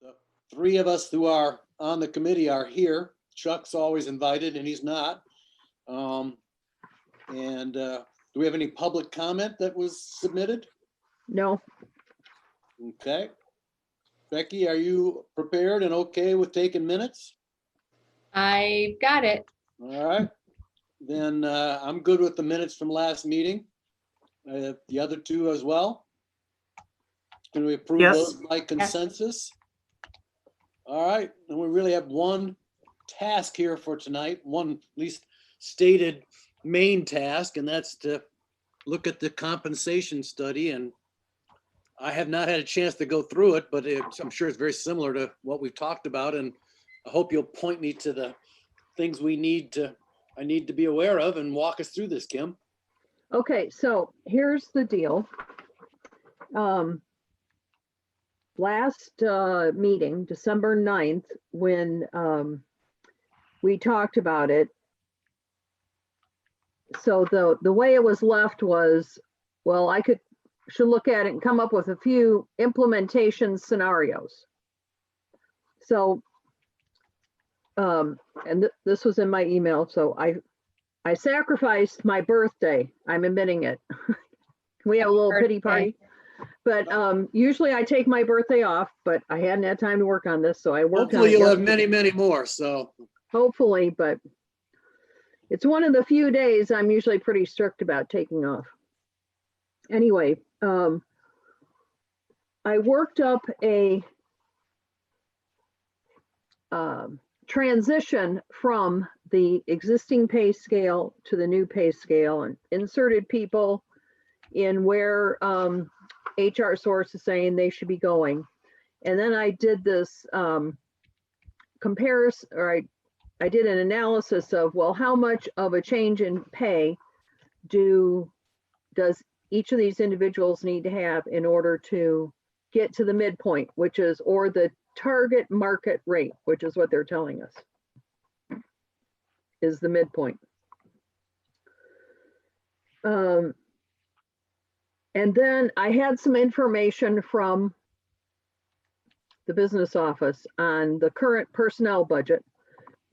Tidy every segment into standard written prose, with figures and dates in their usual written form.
The three of us who are on the committee are here. Chuck's always invited and he's not. Do we have any public comment that was submitted? No. Okay. Becky, are you prepared and okay with taking minutes? I got it. All right. Then I'm good with the minutes from last meeting. The other two as well. Can we approve Yes. those by consensus? All right. And we really have one task here for tonight, one at least stated main task, and that's to look at the compensation study. And I have not had a chance to go through it, but I'm sure it's very similar to what we've talked about. And I hope you'll point me to the things I need to be aware of and walk us through this, Kim. Okay, so here's the deal. Last meeting, December 9th, when we talked about it. So the way it was left was, well, I should look at it and come up with a few implementation scenarios. So, this was in my email. So I sacrificed my birthday. I'm admitting it. We have a little pity party. But usually I take my birthday off, but I hadn't had time to work on this, so I worked on it. Hopefully you'll have many, many more, so. Hopefully, but it's one of the few days I'm usually pretty strict about taking off. Anyway, I worked up a transition from the existing pay scale to the new pay scale and inserted people in where HR source is saying they should be going. And then I did this comparison, or I did an analysis of, well, how much of a change in pay does each of these individuals need to have in order to get to the midpoint, which is, or the target market rate, which is what they're telling us is the midpoint. And then I had some information from the business office on the current personnel budget,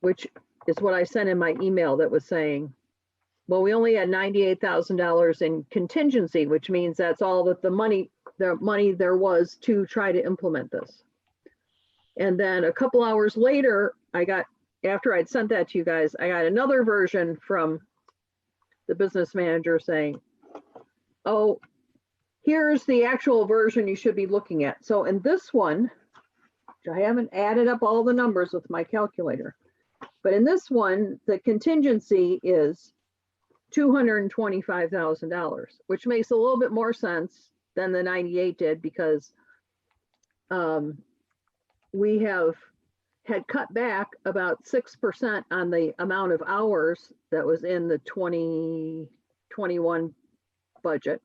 which is what I sent in my email that was saying, well, we only had $98,000 in contingency, which means that's all that the money there was to try to implement this. And then a couple hours later, after I'd sent that to you guys, I got another version from the business manager saying, oh, here's the actual version you should be looking at. So in this one, I haven't added up all the numbers with my calculator, but in this one, the contingency is $225,000, which makes a little bit more sense than the 98 did, because we had cut back about 6% on the amount of hours that was in the 2021 budget.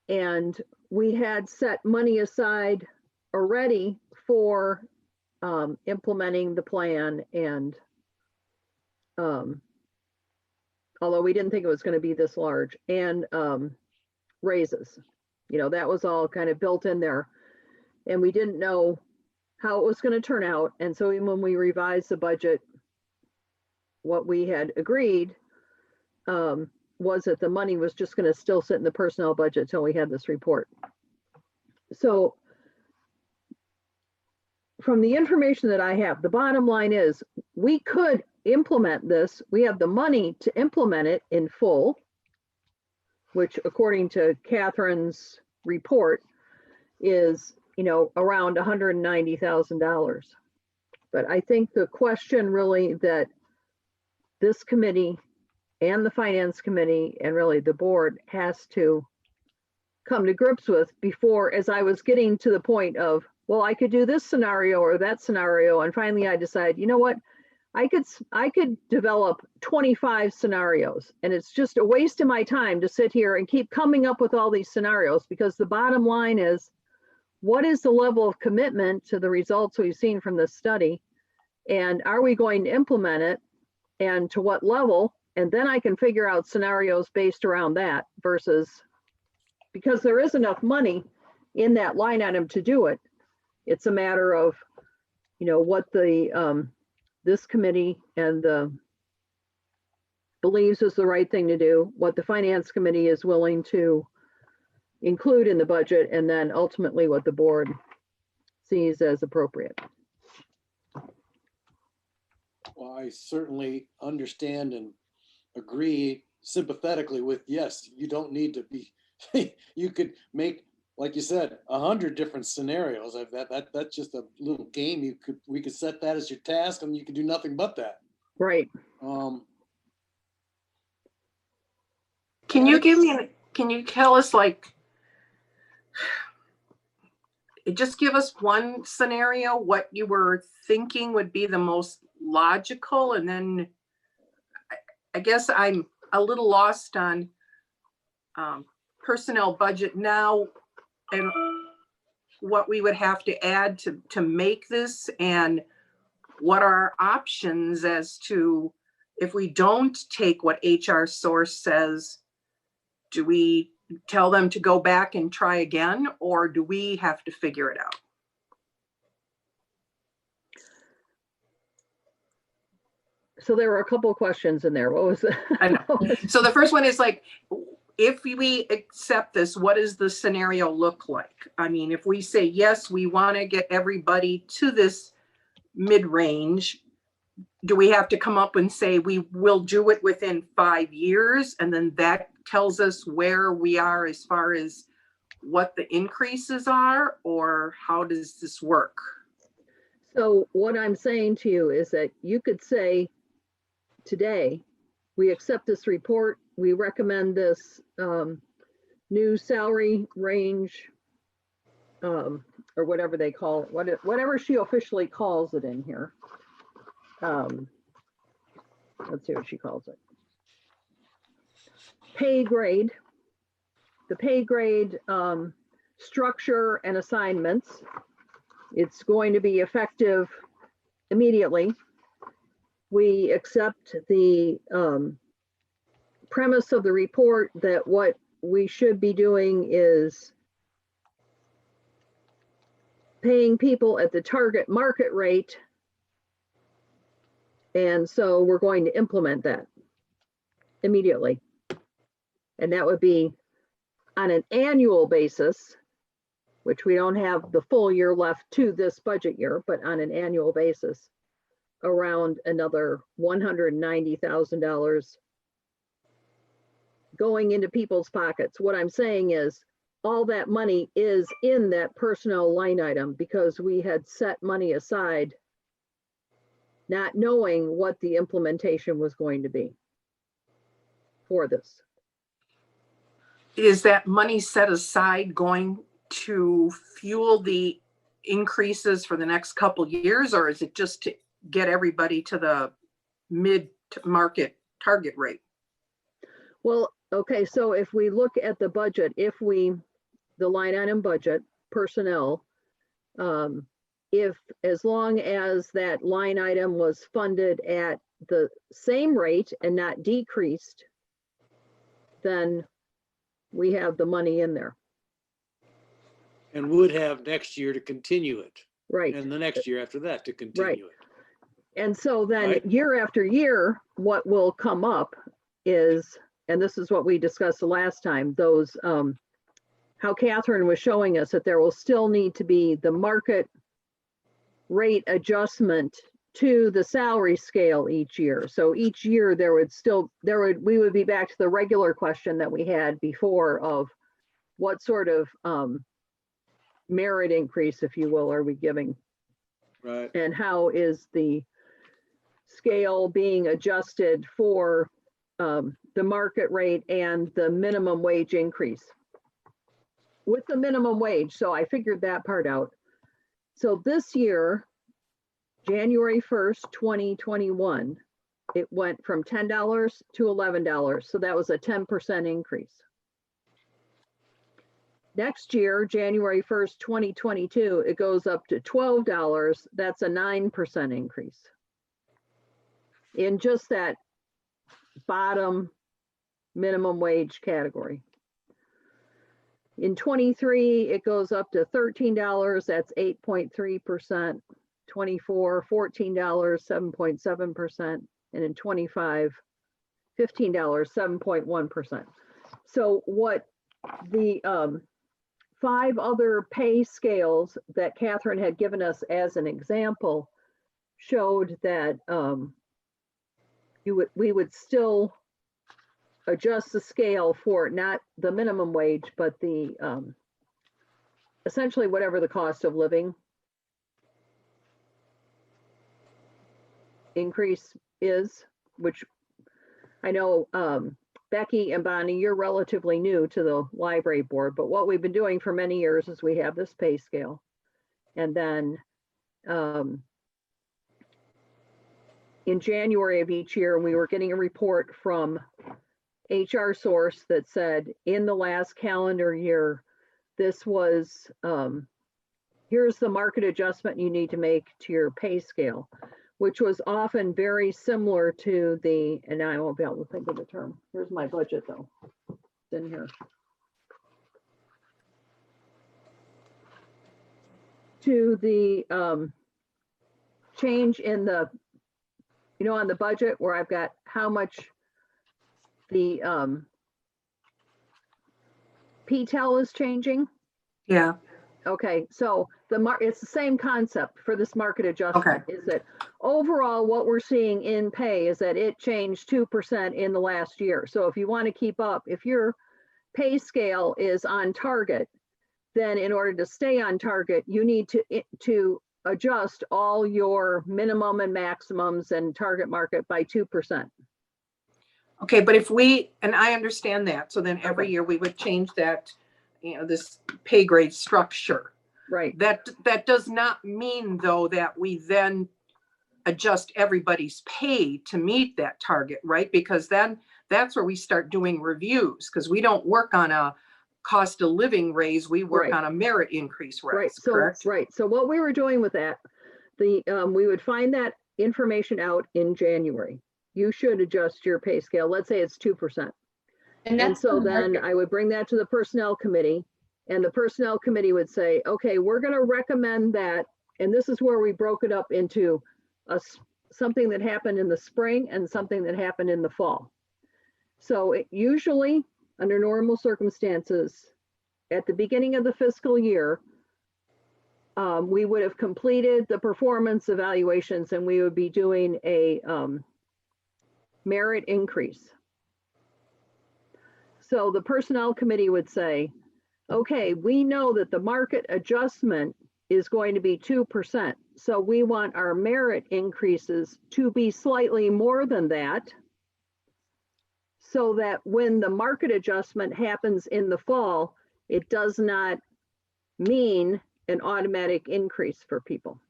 And we had set money aside already for implementing the plan, and although we didn't think it was going to be this large, and raises, that was all kind of built in there, and we didn't know how it was going to turn out. And so even when we revised the budget, what we had agreed was that the money was just going to still sit in the personnel budget until we had this report. So from the information that I have, the bottom line is we could implement this. We have the money to implement it in full, which according to Catherine's report is, around $190,000. But I think the question really that this committee and the finance committee and really the board has to come to grips with before, as I was getting to the point of, well, I could do this scenario or that scenario. And finally I decided, you know what, I could develop 25 scenarios, and it's just a waste of my time to sit here and keep coming up with all these scenarios, because the bottom line is, what is the level of commitment to the results we've seen from this study? And are we going to implement it, and to what level? And then I can figure out scenarios based around that, versus, because there is enough money in that line item to do it. It's a matter of, what the, this committee and the believes is the right thing to do, what the finance committee is willing to include in the budget, and then ultimately what the board sees as appropriate. Well, I certainly understand and agree sympathetically with, yes, you don't need to be, you could make, like you said, 100 different scenarios. That's just a little game. We could set that as your task and you could do nothing but that. Right. Can you give me, can you tell us, like, just give us one scenario, what you were thinking would be the most logical, and then I guess I'm a little lost on personnel budget now and what we would have to add to make this, and what are our options as to if we don't take what HR source says, do we tell them to go back and try again, or do we have to figure it out? So there were a couple of questions in there. What was it? I know. So the first one is like, if we accept this, what does the scenario look like? I mean, if we say, yes, we want to get everybody to this mid-range, do we have to come up and say we will do it within 5 years? And then that tells us where we are as far as what the increases are, or how does this work? So what I'm saying to you is that you could say today, we accept this report, we recommend this new salary range, or whatever they call it, whatever she officially calls it in here. Let's see what she calls it. Pay grade. The pay grade structure and assignments. It's going to be effective immediately. We accept the premise of the report that what we should be doing is paying people at the target market rate. And so we're going to implement that immediately. And that would be on an annual basis, which we don't have the full year left to this budget year, but on an annual basis, around another $190,000 going into people's pockets. What I'm saying is all that money is in that personnel line item because we had set money aside, not knowing what the implementation was going to be for this. Is that money set aside going to fuel the increases for the next couple of years, or is it just to get everybody to the mid-market target rate? Well, okay, so if we look at the budget, the line item budget, personnel, if as long as that line item was funded at the same rate and not decreased, then we have the money in there. And would have next year to continue it. Right. And the next year after that to continue it. And so then Right. year after year, what will come up is, and this is what we discussed the last time, those, how Catherine was showing us that there will still need to be the market rate adjustment to the salary scale each year. So each year we would be back to the regular question that we had before of what sort of merit increase, if you will, are we giving? Right. And how is the scale being adjusted for the market rate and the minimum wage increase? With the minimum wage, so I figured that part out. So this year, January 1st, 2021, it went from $10 to $11. So that was a 10% increase. Next year, January 1st, 2022, it goes up to $12. That's a 9% increase in just that bottom minimum wage category. In 23, it goes up to $13. That's 8.3%. 24, $14, 7.7%. And in 25, $15, 7.1%. So what the 5 other pay scales that Catherine had given us as an example showed that we would still adjust the scale for not the minimum wage, but the essentially whatever the cost of living increase is, which I know Becky and Bonnie, you're relatively new to the library board, but what we've been doing for many years is we have this pay scale. And then in January of each year, we were getting a report from HR source that said in the last calendar year, this was, here's the market adjustment you need to make to your pay scale, which was often very similar to the, and I won't be able to think of the term. Here's my budget though, it's in here. To the change in the, you know, on the budget where I've got how much the PTEL is changing. Yeah. Okay, so it's the same concept for this market adjustment. Okay. Is that overall what we're seeing in pay is that it changed 2% in the last year. So if you want to keep up, if your pay scale is on target, then in order to stay on target, you need to adjust all your minimum and maximums and target market by 2%. Okay, but if we, and I understand that, so then every Okay. year we would change that, you know, this pay grade structure. Right. That does not mean though that we then adjust everybody's pay to meet that target, right? Because then that's where we start doing reviews, because we don't work on a cost of living raise, we work Right. on a merit increase raise, Right. So correct? right. So what we were doing with that, we would find that information out in January. You should adjust your pay scale. Let's say it's 2%. And that's so the then market. I would bring that to the personnel committee, and the personnel committee would say, okay, we're going to recommend that. And this is where we broke it up into something that happened in the spring and something that happened in the fall. So usually under normal circumstances, at the beginning of the fiscal year, we would have completed the performance evaluations and we would be doing a merit increase. So the personnel committee would say, okay, we know that the market adjustment is going to be 2%. So we want our merit increases to be slightly more than that, so that when the market adjustment happens in the fall, it does not mean an automatic increase for people.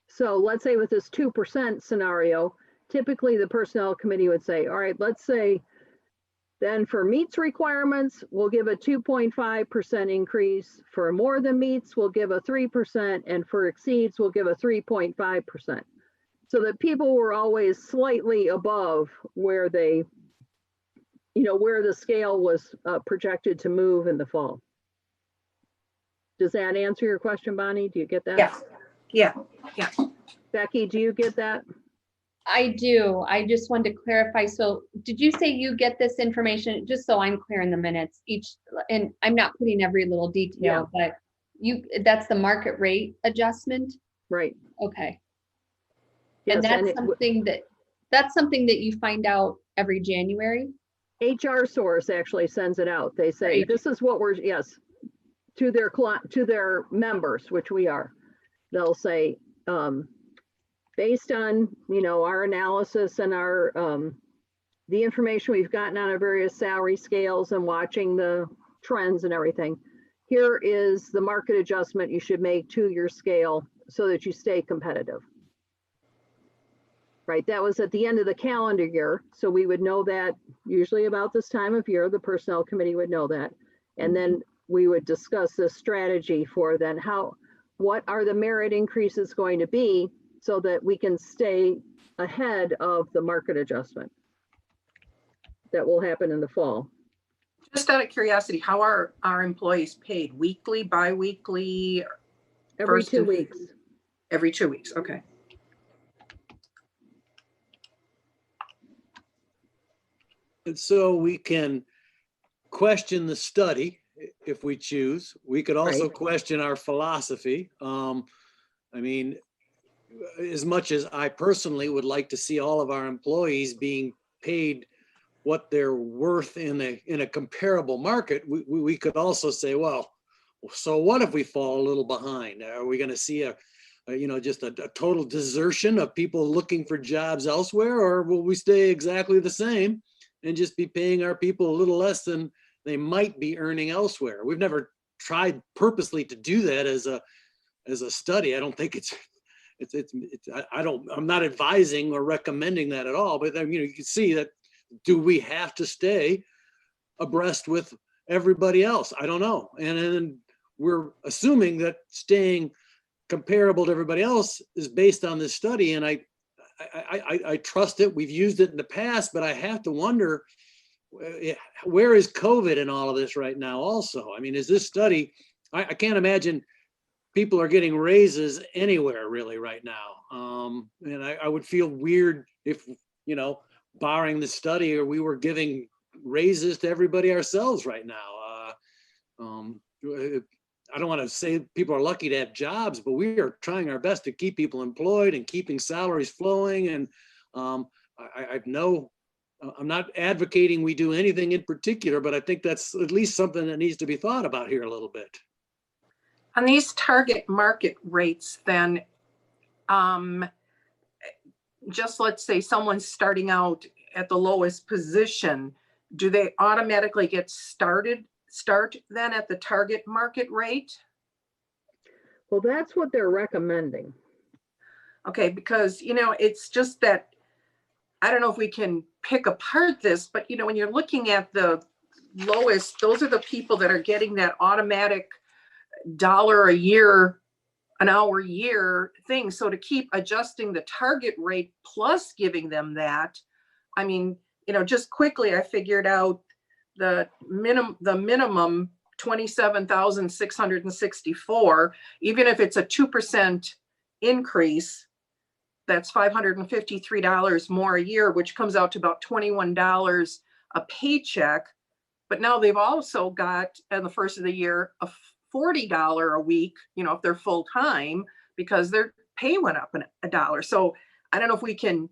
So let's say with this 2% scenario, typically the personnel committee would say, all right, let's say then for meets requirements, we'll give a 2.5% increase. For more than meets, we'll give a 3%. And for exceeds, we'll give a 3.5%. So that people were always slightly above where they, you know, where the scale was projected to move in the fall. Does that answer your question, Bonnie? Do you get that? Yeah. Yeah. Becky, do you get that? I do. I just wanted to clarify. So did you say you get this information, just so I'm clear in the minutes, and I'm not putting every little detail, but that's the market rate adjustment? Right. Okay. Yes, and that's something that you find out every January? HR source actually sends it out. They say, Right. this is what we're, yes, to their members, which we are. They'll say, based on, you know, our analysis and our, the information we've gotten on our various salary scales and watching the trends and everything, here is the market adjustment you should make to your scale so that you stay competitive. Right, that was at the end of the calendar year. So we would know that usually about this time of year, the personnel committee would know that. And then we would discuss this strategy for then what are the merit increases going to be so that we can stay ahead of the market adjustment that will happen in the fall. Just out of curiosity, how are our employees paid? Weekly, bi-weekly? Every First 2 and- weeks. Every 2 weeks, okay. And so we can question the study if we choose. We could also Right. question our philosophy. I mean, as much as I personally would like to see all of our employees being paid what they're worth in a comparable market, we could also say, well, so what if we fall a little behind? Are we going to see just a total desertion of people looking for jobs elsewhere, or will we stay exactly the same and just be paying our people a little less than they might be earning elsewhere? We've never tried purposely to do that as a study. I don't think I'm not advising or recommending that at all, but you can see that, do we have to stay abreast with everybody else? I don't know. And then we're assuming that staying comparable to everybody else is based on this study. And I trust it. We've used it in the past, but I have to wonder, where is COVID in all of this right now also? I mean, is this study, I can't imagine people are getting raises anywhere really right now. And I would feel weird if, barring the study, or we were giving raises to everybody ourselves right now. I don't want to say people are lucky to have jobs, but we are trying our best to keep people employed and keeping salaries flowing. And I'm not advocating we do anything in particular, but I think that's at least something that needs to be thought about here a little bit. On these target market rates, then, just let's say someone's starting out at the lowest position, do they automatically get start then at the target market rate? Well, that's what they're recommending. Okay, because, it's just that, I don't know if we can pick apart this, but, when you're looking at the lowest, those are the people that are getting that automatic $1 a year, an hour a year thing. So to keep adjusting the target rate plus giving them that, I mean, just quickly, I figured out the minimum 27,664, even if it's a 2% increase, that's $553 more a year, which comes out to about $21 a paycheck. But now they've also got, in the first of the year, a $40 a week, if they're full time, because their pay went up $1. So I don't know if we can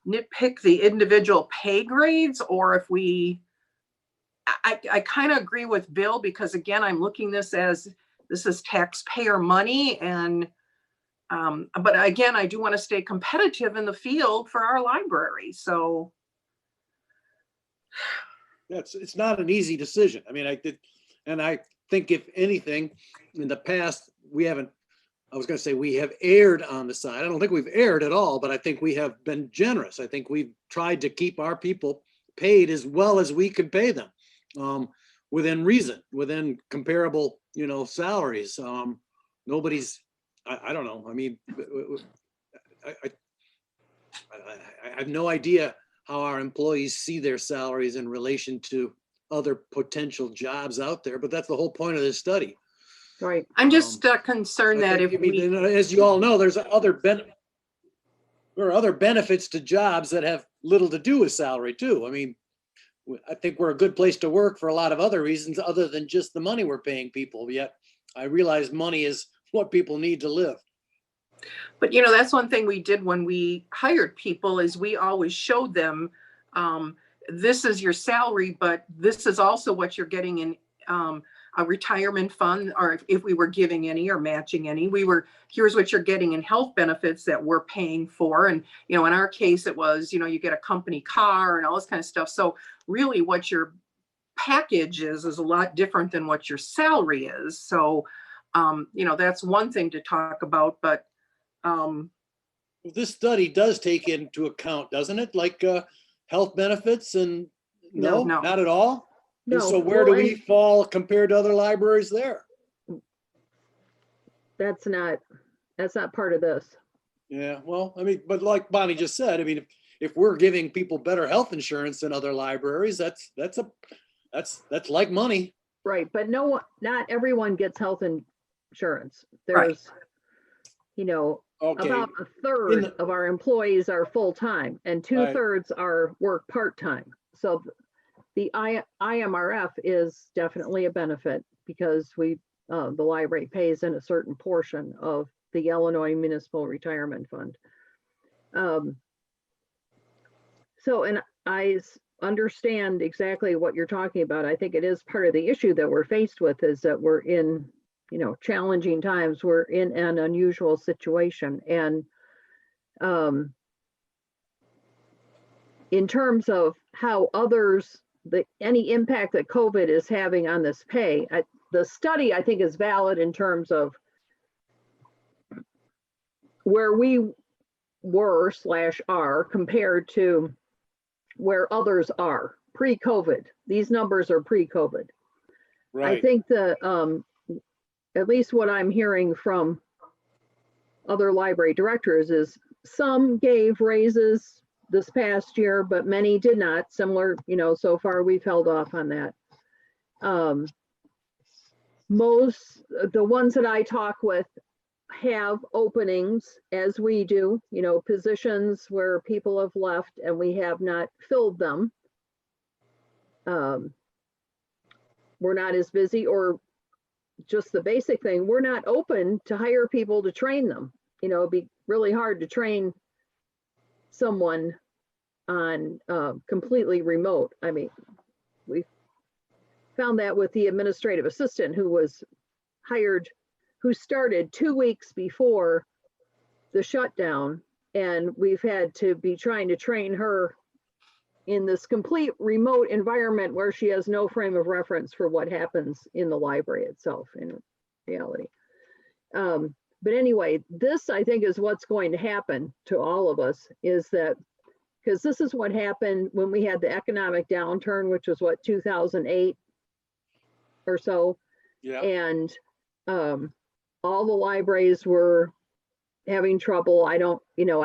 nitpick the individual pay grades, or if I kind of agree with Bill, because again, I'm looking this is taxpayer money. And, but again, I do want to stay competitive in the field for our library. So. It's not an easy decision. I mean, I think if anything, in the past, we have erred on the side. I don't think we've erred at all, but I think we have been generous. I think we've tried to keep our people paid as well as we could pay them, within reason, within comparable, salaries. Nobody's, I don't know. I mean, I have no idea how our employees see their salaries in relation to other potential jobs out there, but that's the whole point of this study. Right. I'm just concerned that if as you all know, there are other benefits to jobs that have little to do with salary too. I mean, I think we're a good place to work for a lot of other reasons other than just the money we're paying people. Yet I realize money is what people need to live. But, that's one thing we did when we hired people, is we always showed them, this is your salary, but this is also what you're getting in a retirement fund, or if we were giving any or matching any, here's what you're getting in health benefits that we're paying for. And, in our case, it was, you get a company car and all this kind of stuff. So really what your package is a lot different than what your salary is. So, that's one thing to talk about, but this study does take into account, doesn't it? Like health benefits and no, not at all. No. And so where do we fall compared to other libraries there? That's not part of this. Yeah, well, I mean, but like Bonnie just said, I mean, if we're giving people better health insurance than other libraries, that's That's like money. Right, but not everyone gets health insurance. Right. There's, you know, Okay. about a third of our employees are full-time and Right. 2/3 are work part-time. So the IMRF is definitely a benefit because the library pays in a certain portion of the Illinois Municipal Retirement Fund. So, and I understand exactly what you're talking about. I think it is part of the issue that we're faced with is that we're in, challenging times. We're in an unusual situation. And in terms of how any impact that COVID is having on this pay, the study I think is valid in terms of where we were / are compared to where others are pre-COVID. These numbers are pre-COVID. Right. I think at least what I'm hearing from other library directors is some gave raises this past year, but many did not. Similar, so far we've held off on that. The ones that I talk with have openings as we do, positions where people have left and we have not filled them. We're not as busy, or just the basic thing, we're not open to hire people to train them. It'd be really hard to train someone on completely remote. I mean, we found that with the administrative assistant who was hired, who started 2 weeks before the shutdown, and we've had to be trying to train her in this complete remote environment where she has no frame of reference for what happens in the library itself in reality. But anyway, this I think is what's going to happen to all of us, is that because this is what happened when we had the economic downturn, which was 2008 or so. Yeah. And all the libraries were having trouble. I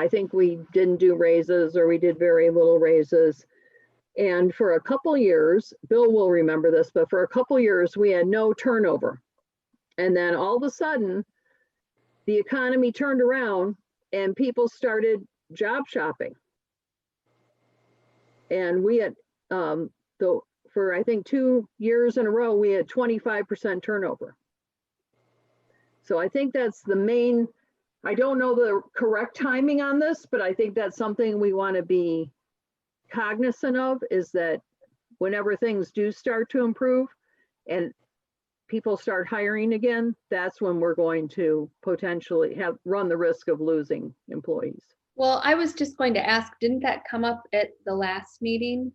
think we didn't do raises, or we did very little raises. And for a couple years, Bill will remember this, but for a couple years, we had no turnover. And then all of a sudden, the economy turned around and people started job shopping. And we had, for I think 2 years in a row, we had 25% turnover. So I think that's the main, I don't know the correct timing on this, but I think that's something we want to be cognizant of, is that whenever things do start to improve and people start hiring again, that's when we're going to potentially run the risk of losing employees. Well, I was just going to ask, didn't that come up at the last meeting?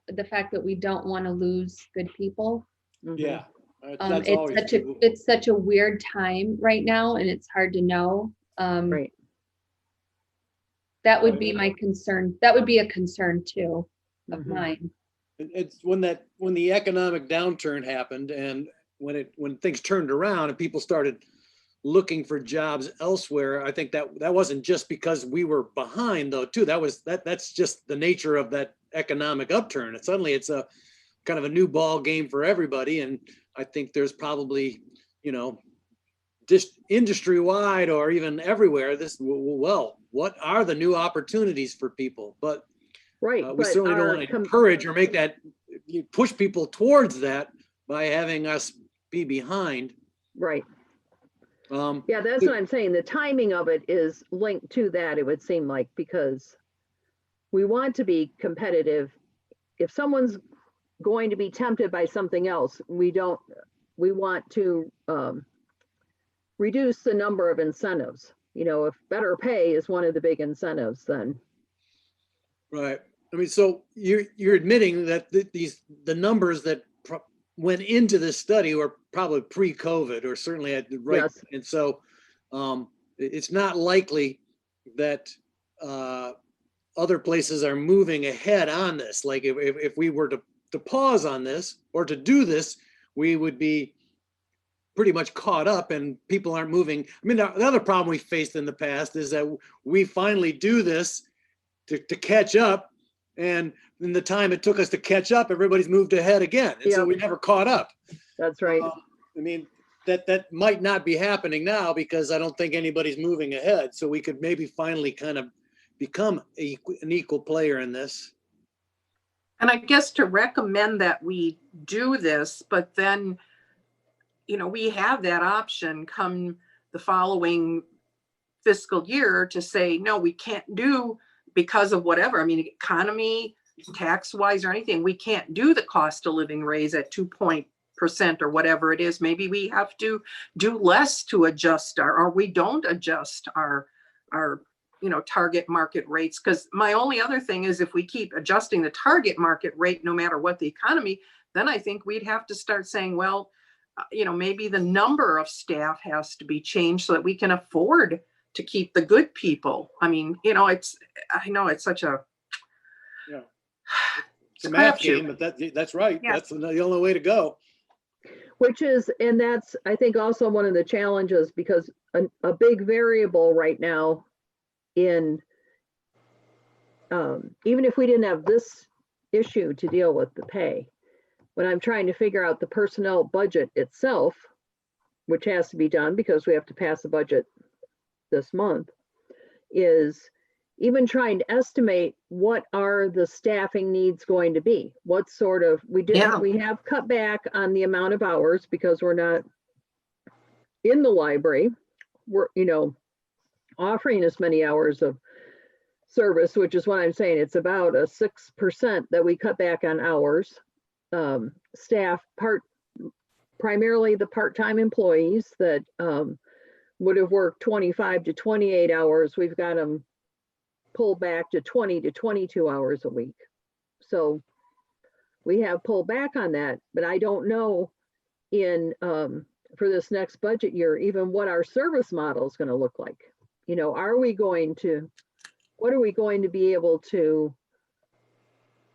The fact that we don't want to lose good people? Mhm. Yeah. That's always true. It's such a weird time right now, and it's hard to know. Right. That would be my concern. That would be a concern too of Mhm. mine. It's when the economic downturn happened, and when things turned around and people started looking for jobs elsewhere, I think that wasn't just because we were behind though too. That's just the nature of that economic upturn. And suddenly it's a kind of a new ball game for everybody. And I think there's probably, just industry-wide or even everywhere, what are the new opportunities for people? But Right. we certainly don't want to encourage or make that, push people towards that by having us be behind. Right. Yeah, that's what I'm saying. The timing of it is linked to that, it would seem like, because we want to be competitive. If someone's going to be tempted by something else, we want to reduce the number of incentives. If better pay is one of the big incentives, then. Right. I mean, so you're admitting that the numbers that went into this study were probably pre-COVID, or certainly at the right. Yes. And so it's not likely that other places are moving ahead on this. Like if we were to pause on this or to do this, we would be pretty much caught up and people aren't moving. I mean, the other problem we faced in the past is that we finally do this to catch up, And in the time it took us to catch up, everybody's moved ahead again. And so Yep. we never caught up. That's right. I mean, that might not be happening now because I don't think anybody's moving ahead. So we could maybe finally kind of become an equal player in this. And I guess to recommend that we do this, but then, we have that option come the following fiscal year to say, no, we can't do because of whatever. I mean, economy, tax wise or anything, we can't do the cost of living raise at 2% or whatever it is. Maybe we have to do less to adjust or we don't adjust our target market rates. Because my only other thing is if we keep adjusting the target market rate, no matter what the economy, then I think we'd have to start saying, well, maybe the number of staff has to be changed so that we can afford to keep the good people. I mean, I know it's such a, Yeah. It's a math crapshoot. game, but that's right. Yeah. That's the only way to go. And that's, I think, also one of the challenges because a big variable right now in, even if we didn't have this issue to deal with the pay, when I'm trying to figure out the personnel budget itself, which has to be done because we have to pass the budget this month, is even trying to estimate what are the staffing needs going to be. What sort of, we have cut back on the amount of hours because we're not in the library. We're, offering as many hours of service, which is what I'm saying. It's about a 6% that we cut back on hours. Staff, primarily the part-time employees that would have worked 25 to 28 hours, we've got them pulled back to 20 to 22 hours a week. So we have pulled back on that, but I don't know for this next budget year, even what our service model is going to look like. What are we going to be able to,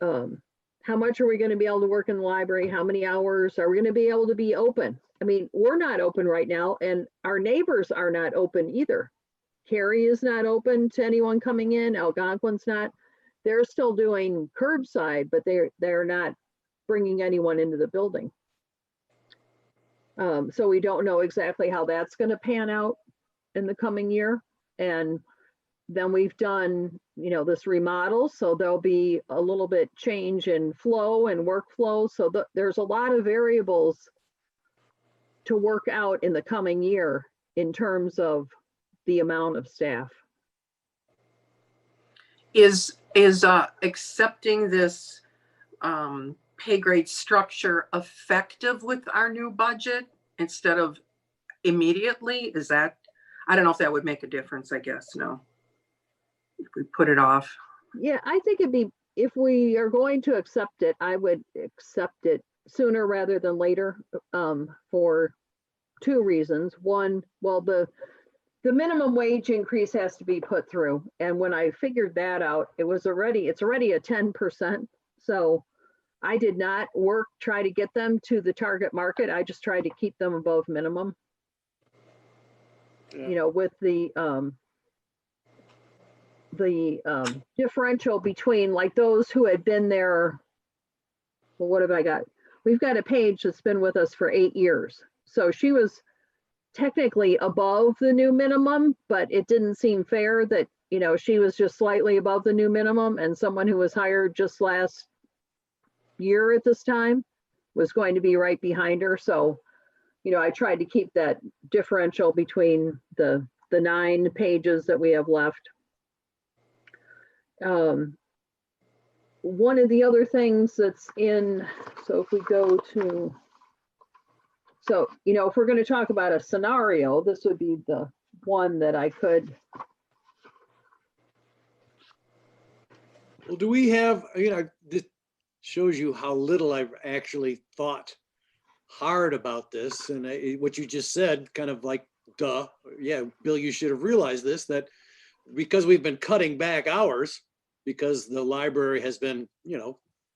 how much are we going to be able to work in the library? How many hours are we going to be able to be open? I mean, we're not open right now and our neighbors are not open either. Cary is not open to anyone coming in. Algonquin's not. They're still doing curbside, but they're not bringing anyone into the building. So we don't know exactly how that's going to pan out in the coming year. And then we've done, this remodel. So there'll be a little bit change in flow and workflow. So there's a lot of variables to work out in the coming year in terms of the amount of staff. Is accepting this pay grade structure effective with our new budget instead of immediately? Is that, I don't know if that would make a difference, I guess, no. If we put it off. Yeah, I think if we are going to accept it, I would accept it sooner rather than later for two reasons. One, well, the minimum wage increase has to be put through. And when I figured that out, it's already a 10%. So I did not try to get them to the target market. I just tried to keep them above minimum. Yeah. With the differential between like those who had been there. Well, what have I got? We've got a page that's been with us for 8 years. So she was technically above the new minimum, but it didn't seem fair that, she was just slightly above the new minimum and someone who was hired just last year at this time was going to be right behind her. So, I tried to keep that differential between the 9 pages that we have left. One of the other things that's in, so if we go to, if we're going to talk about a scenario, this would be the one that I could. Well, do we have, this shows you how little I've actually thought hard about this. And what you just said, kind of like, duh, yeah, Bill, you should have realized this, that because we've been cutting back hours, because the library has been,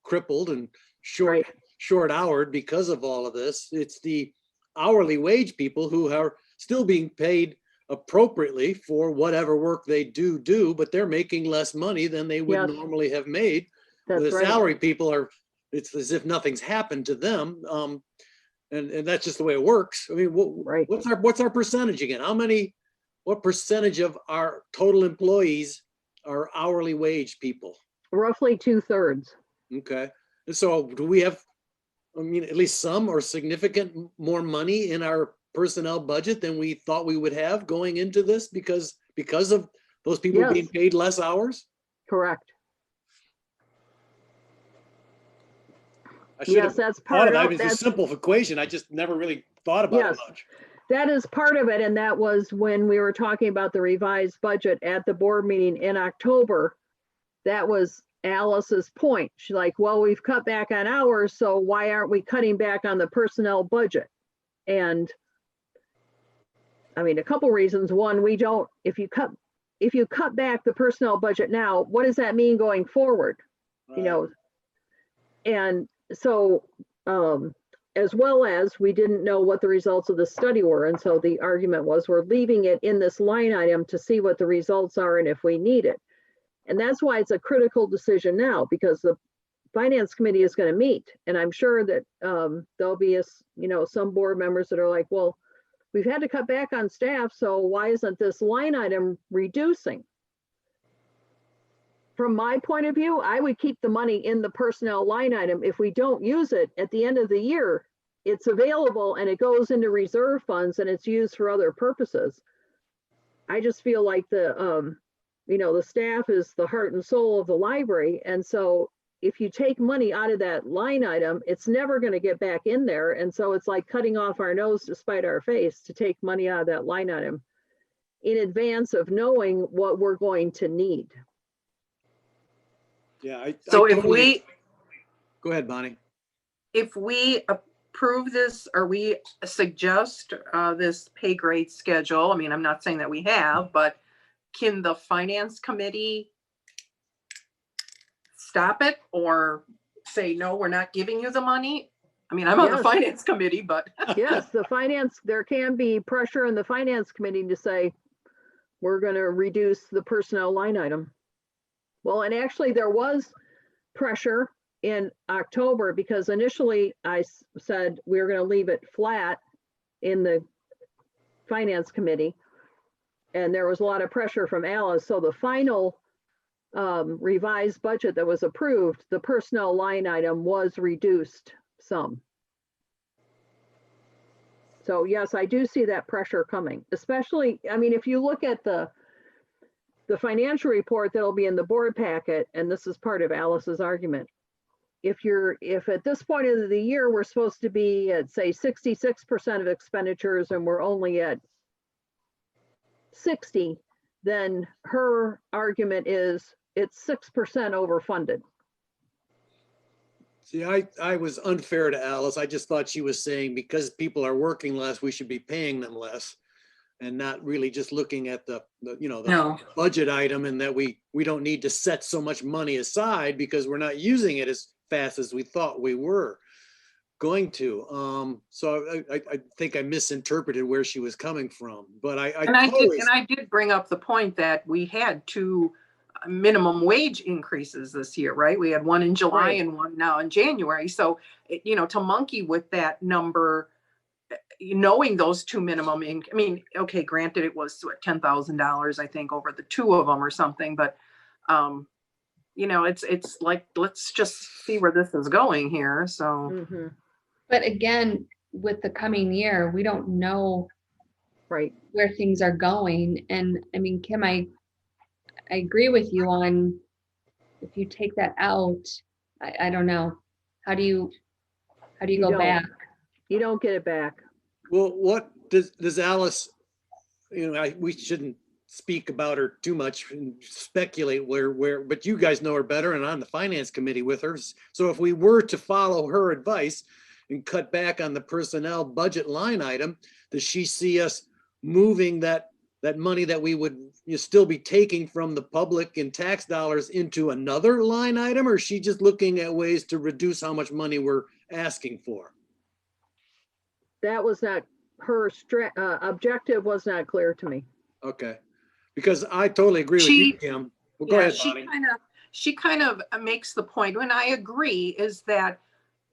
crippled and short-houred because of all of this, it's the hourly wage people who are still being paid appropriately for whatever work they do, but they're making less money than they would normally have made That's The right. salary people are, it's as if nothing's happened to them. And that's just the way it works. I mean, Right. what's our percentage again? What percentage of our total employees are hourly wage people? Roughly 2/3. Okay. And so do we have, I mean, at least some or significant more money in our personnel budget than we thought we would have going into this because of those people Yes. being paid less hours? Correct. I should Yes, have that's thought part of that. of It's a that's simple equation. I just never really thought about Yes. it much. that is part of it. And that was when we were talking about the revised budget at the board meeting in October. That was Alice's point. She's like, well, we've cut back on hours, so why aren't we cutting back on the personnel budget? And I mean, a couple reasons. One, we don't, if you cut back the personnel budget now, what does that mean going forward? You know, and so as well as we didn't know what the results of the study were. And so the argument was we're leaving it in this line item to see what the results are and if we need it. And that's why it's a critical decision now, because the finance committee is going to meet. And I'm sure that there'll be some board members that are like, well, we've had to cut back on staff, so why isn't this line item reducing? From my point of view, I would keep the money in the personnel line item. If we don't use it at the end of the year, it's available and it goes into reserve funds and it's used for other purposes. I just feel like the staff is the heart and soul of the library. And so if you take money out of that line item, it's never going to get back in there. And so it's like cutting off our nose to spite our face to take money out of that line item in advance of knowing what we're going to need. Yeah. So if we, go ahead, Bonnie. if we approve this or we suggest this pay grade schedule, I mean, I'm not saying that we have, but can the finance committee stop it or say, no, we're not giving you the money? I mean, I'm on the Yes. finance committee, but Yes, there can be pressure in the finance committee to say, we're going to reduce the personnel line item. Well, and actually there was pressure in October because initially I said we were going to leave it flat in the finance committee. And there was a lot of pressure from Alice. So the final revised budget that was approved, the personnel line item was reduced some. So yes, I do see that pressure coming, especially, I mean, if you look at the financial report that'll be in the board packet, and this is part of Alice's argument. If at this point of the year, we're supposed to be at say 66% of expenditures and we're only at 60, then her argument is it's 6% overfunded. See, I was unfair to Alice. I just thought she was saying because people are working less, we should be paying them less and not really just looking at the no. budget item and that we don't need to set so much money aside because we're not using it as fast as we thought we were going to. So I think I misinterpreted where she was coming from, but I did bring up the point that we had 2 minimum wage increases this year, right? We had one in July Right. and one now in January. So, to monkey with that number, knowing those 2 minimum, I mean, okay, granted it was $10,000, I think, over the 2 of them or something, but, it's like, let's just see where this is going here. So, Mm-hmm. But again, with the coming year, we don't know Right. where things are going. And I mean, Kim, I agree with you on if you take that out, I don't know. How do you go don't. back? You don't get it back. Well, what does Alice, we shouldn't speak about her too much and speculate where, but you guys know her better and on the finance committee with her. So if we were to follow her advice and cut back on the personnel budget line item, does she see us moving that money that we would still be taking from the public and tax dollars into another line item, or is she just looking at ways to reduce how much money we're asking for? That was not her objective, was not clear to me. Okay, because I totally agree with you, Kim. Well, go ahead, Bonnie. she kind of makes the point, and I agree, is that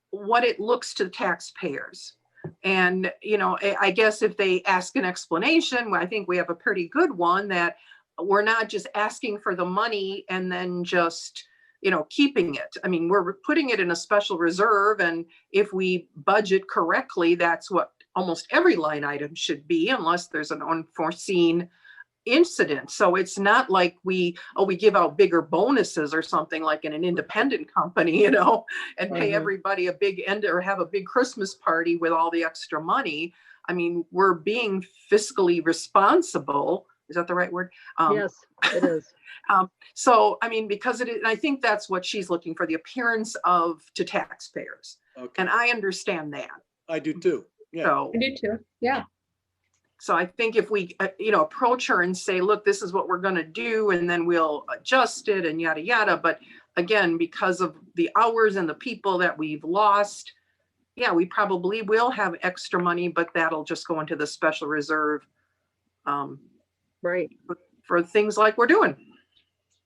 what it looks to the taxpayers. And, you know, I guess if they ask an explanation, well, I think we have a pretty good one, that we're not just asking for the money and then just, you know, keeping it. I mean, we're putting it in a special reserve, and if we budget correctly, that's what almost every line item should be, unless there's an unforeseen incident. So it's not like we give out bigger bonuses or something like in an independent company, you know, and pay everybody a big end or have a big Christmas party with all the extra money. I mean, we're being fiscally responsible. Is that the right word? Yes, it is. So, I mean, because it is, and I think that's what she's looking for, the appearance of to taxpayers. Okay. And I understand that. I do too. Yeah. So I do too. Yeah. So I think if we, you know, approach her and say, look, this is what we're going to do, and then we'll adjust it and yada, yada. But again, because of the hours and the people that we've lost, yeah, we probably will have extra money, but that'll just go into the special reserve Right. for things like we're doing.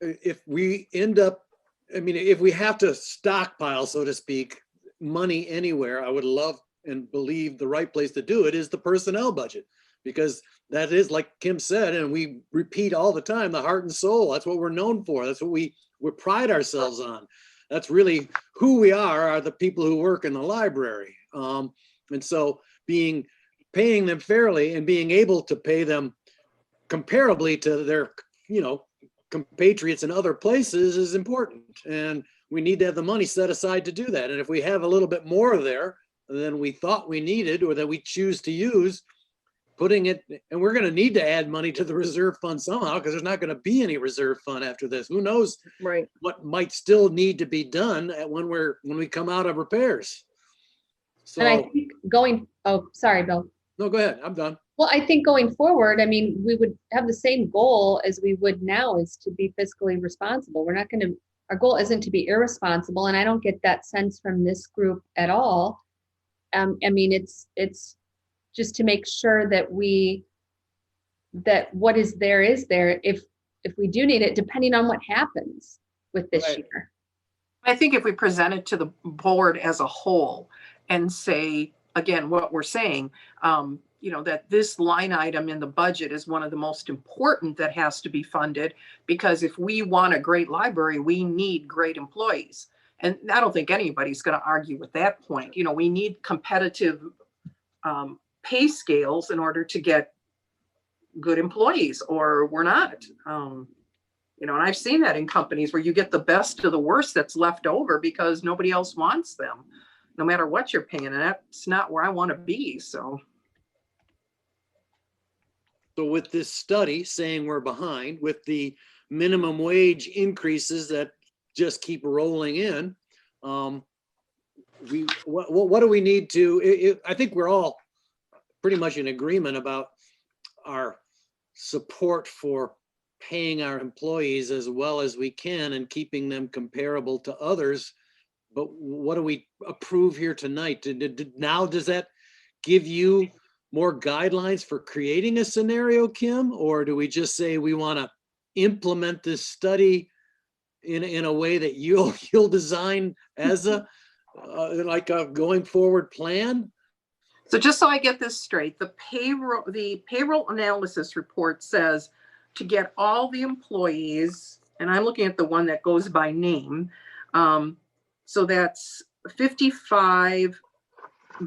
If we end up, I mean, if we have to stockpile, so to speak, money anywhere, I would love and believe the right place to do it is the personnel budget. Because that is, like Kim said, and we repeat all the time, the heart and soul. That's what we're known for. That's what we pride ourselves on. That's really who we are the people who work in the library. And so paying them fairly and being able to pay them comparably to their, you know, compatriots in other places is important. And we need to have the money set aside to do that. And if we have a little bit more there than we thought we needed or that we choose to use, putting it, and we're going to need to add money to the reserve fund somehow, because there's not going to be any reserve fund after this. Who knows what might still need to be done when we come out of repairs. So, And I think sorry, Bill. No, go ahead. I'm done. Well, I think going forward, I mean, we would have the same goal as we would now, is to be fiscally responsible. Our goal isn't to be irresponsible. And I don't get that sense from this group at all. I mean, it's just to make sure that what is there if we do need it, depending on what happens with this year. I think if we present it to the board as a whole and say, again, what we're saying, you know, that this line item in the budget is one of the most important that has to be funded, because if we want a great library, we need great employees. And I don't think anybody's going to argue with that point. You know, we need competitive pay scales in order to get good employees, or we're not. You know, and I've seen that in companies where you get the best of the worst that's left over because nobody else wants them, no matter what you're paying. And that's not where I want to be. So with this study saying we're behind, with the minimum wage increases that just keep rolling in, what do we need to? I think we're all pretty much in agreement about our support for paying our employees as well as we can and keeping them comparable to others. But what do we approve here tonight? Now, does that give you more guidelines for creating a scenario, Kim? Or do we just say we want to implement this study in a way that you'll design as a going forward plan? So just so I get this straight, the payroll analysis report says to get all the employees, and I'm looking at the one that goes by name. So that's 55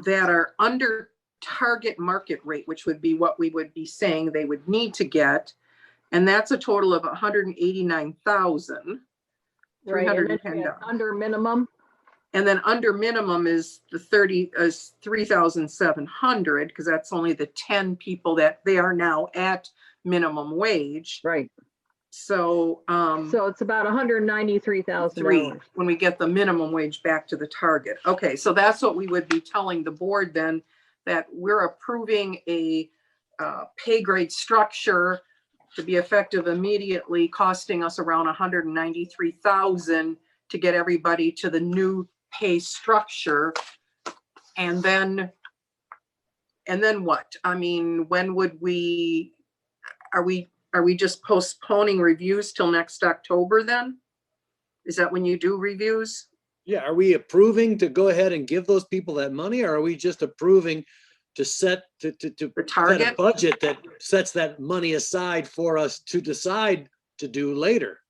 that are under target market rate, which would be what we would be saying they would need to get. And that's a total of $189,310. Under minimum. And then under minimum is the 3,700, because that's only the 10 people that they are now at minimum wage. Right. So so it's about $193,000 when we get the minimum wage back to the target. Okay, so that's what we would be telling the board then, that we're approving a pay grade structure to be effective immediately, costing us around $193,000 to get everybody to the new pay structure. And then what? I mean, when would are we just postponing reviews till next October then? Is that when you do reviews? Yeah, are we approving to go ahead and give those people that money, or are we just approving to set The set a target? budget that sets that money aside for us to decide to do later?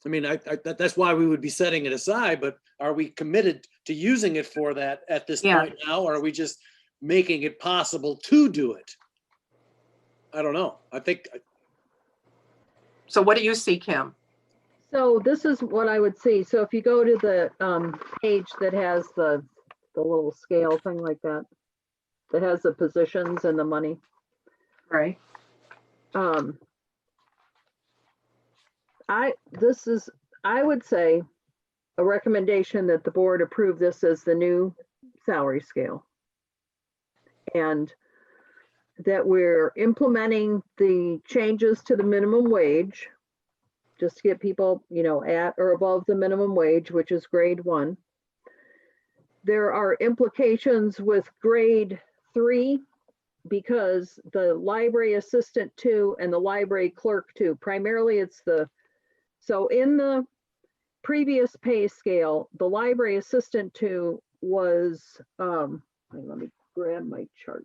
I mean, that's why we would be setting it aside, but are we committed to using it for that at this Yeah. point now, or are we just making it possible to do it? I don't know. I think, So what do you see, Kim? So this is what I would see. So if you go to the page that has the little scale thing like that, that has the positions and the money. Right. I would say a recommendation that the board approve this as the new salary scale. And that we're implementing the changes to the minimum wage, just to get people, at or above the minimum wage, which is grade 1. There are implications with grade 3 because the library assistant 2 and the library clerk 2, primarily so in the previous pay scale, the library assistant 2 was, let me grab my chart.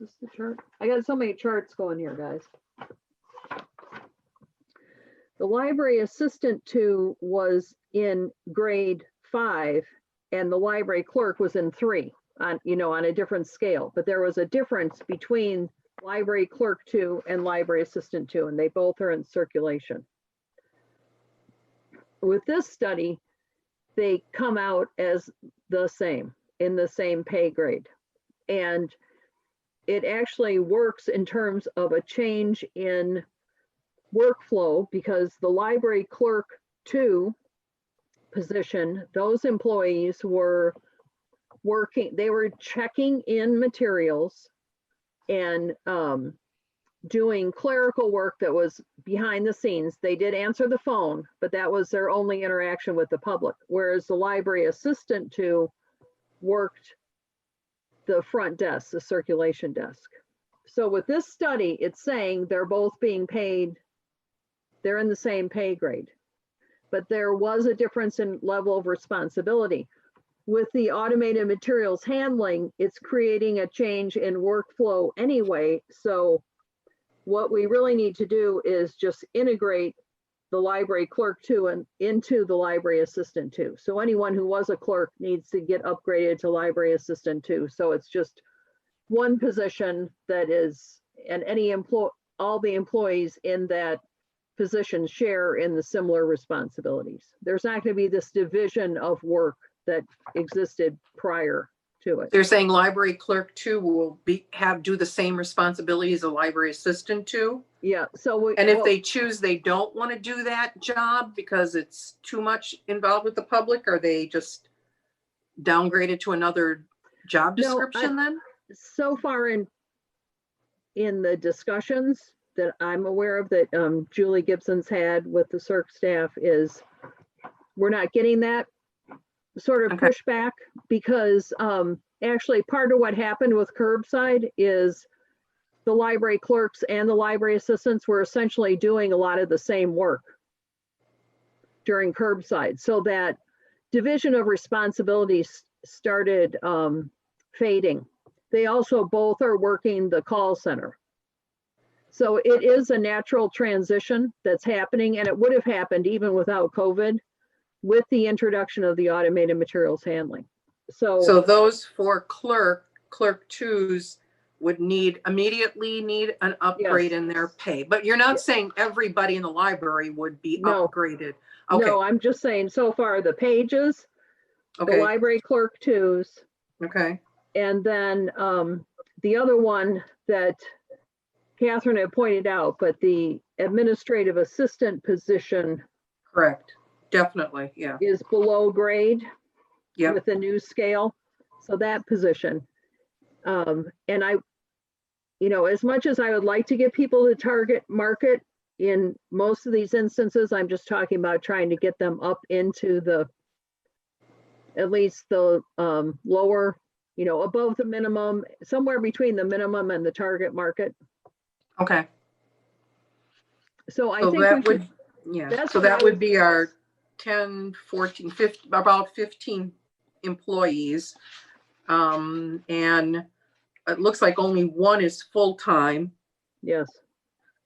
Is this the chart? I got so many charts going here, guys. The library assistant 2 was in grade 5 and the library clerk was in 3 on a different scale, but there was a difference between library clerk 2 and library assistant 2, and they both are in circulation. With this study, they come out as the same, in the same pay grade. And it actually works in terms of a change in workflow because the library clerk 2 position, those employees were working, they were checking in materials and doing clerical work that was behind the scenes. They did answer the phone, but that was their only interaction with the public. Whereas the library assistant 2 worked the front desk, the circulation desk. So with this study, it's saying they're both being paid, they're in the same pay grade, but there was a difference in level of responsibility. With the automated materials handling, it's creating a change in workflow anyway. So what we really need to do is just integrate the library clerk 2 and into the library assistant 2. So anyone who was a clerk needs to get upgraded to library assistant 2. So it's just one position that is, and all the employees in that position share in the similar responsibilities. There's not going to be this division of work that existed prior to it. They're saying library clerk 2 will do the same responsibilities as a library assistant 2. Yeah. So if they choose they don't want to do that job because it's too much involved with the public, are they just downgraded to another job description then? So far in the discussions that I'm aware of that Julie Gibson's had with the CERC staff is we're not getting that sort of pushback because actually part of what happened with curbside is the library clerks and the library assistants were essentially doing a lot of the same work during curbside. So that division of responsibilities started fading. They also both are working the call center. So it is a natural transition that's happening, and it would have happened even without COVID with the introduction of the automated materials handling. So those 4 clerk 2s would immediately need an upgrade in their pay. But you're not saying everybody in the library would be upgraded. Okay. No, I'm just saying so far the pages, the library clerk 2s. Okay. And then the other one that Catherine had pointed out, but the administrative assistant position. Correct. Definitely, yeah. Is below grade with the new scale. So that position. And I, as much as I would like to get people to target market, in most of these instances, I'm just talking about trying to get them up into at least the lower, above the minimum, somewhere between the minimum and the target market. Okay. So I think that would, be our 10, 14, 15, about 15 employees. And it looks like only one is full-time. Yes.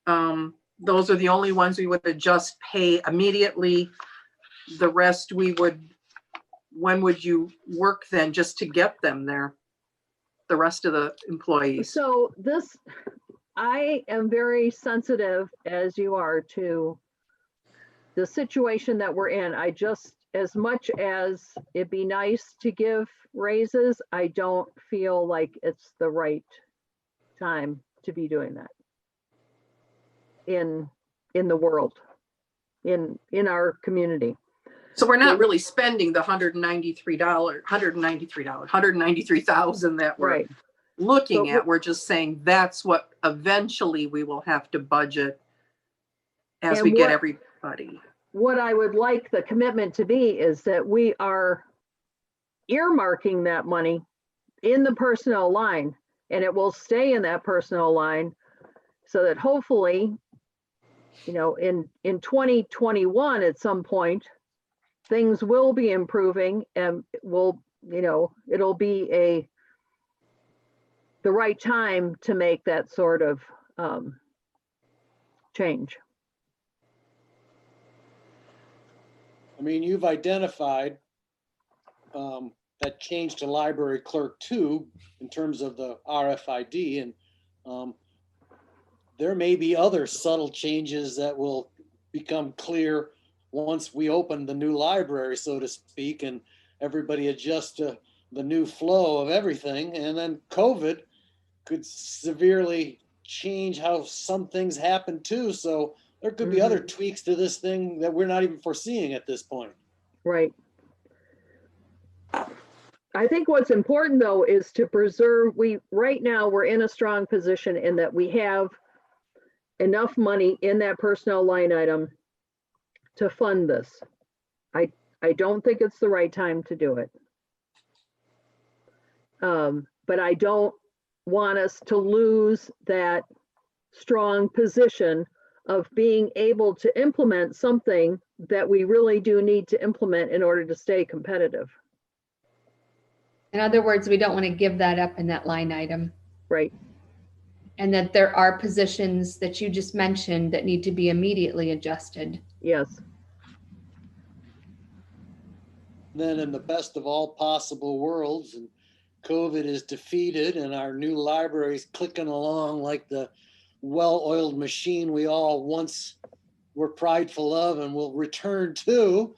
Those are the only ones we would adjust pay immediately. The rest we would, when would you work then just to get them there? The rest of the employees. So this, I am very sensitive, as you are, to the situation that we're in. I just, as much as it'd be nice to give raises, I don't feel like it's the right time to be doing that in the world, in our community. So we're not really spending the $193,000 that we're Right. looking at. We're just saying that's what eventually we will have to budget as And we get what- everybody. What I would like the commitment to be is that we are earmarking that money in the personnel line, and it will stay in that personnel line so that hopefully, you know, in 2021 at some point, things will be improving and will, you know, it'll be the right time to make that sort of change. I mean, you've identified that change to library clerk too, in terms of the RFID, and there may be other subtle changes that will become clear once we open the new library, so to speak, and everybody adjusts to the new flow of everything. And then COVID could severely change how some things happen too. So there could be other tweaks to this thing that we're not even foreseeing at this point. Right. I think what's important though is to preserve, right now we're in a strong position in that we have enough money in that personnel line item to fund this. I don't think it's the right time to do it. But I don't want us to lose that strong position of being able to implement something that we really do need to implement in order to stay competitive. In other words, we don't want to give that up in that line item. Right. And that there are positions that you just mentioned that need to be immediately adjusted. Yes. Then in the best of all possible worlds, and COVID is defeated and our new library is clicking along like the well-oiled machine we all once were prideful of and will return to.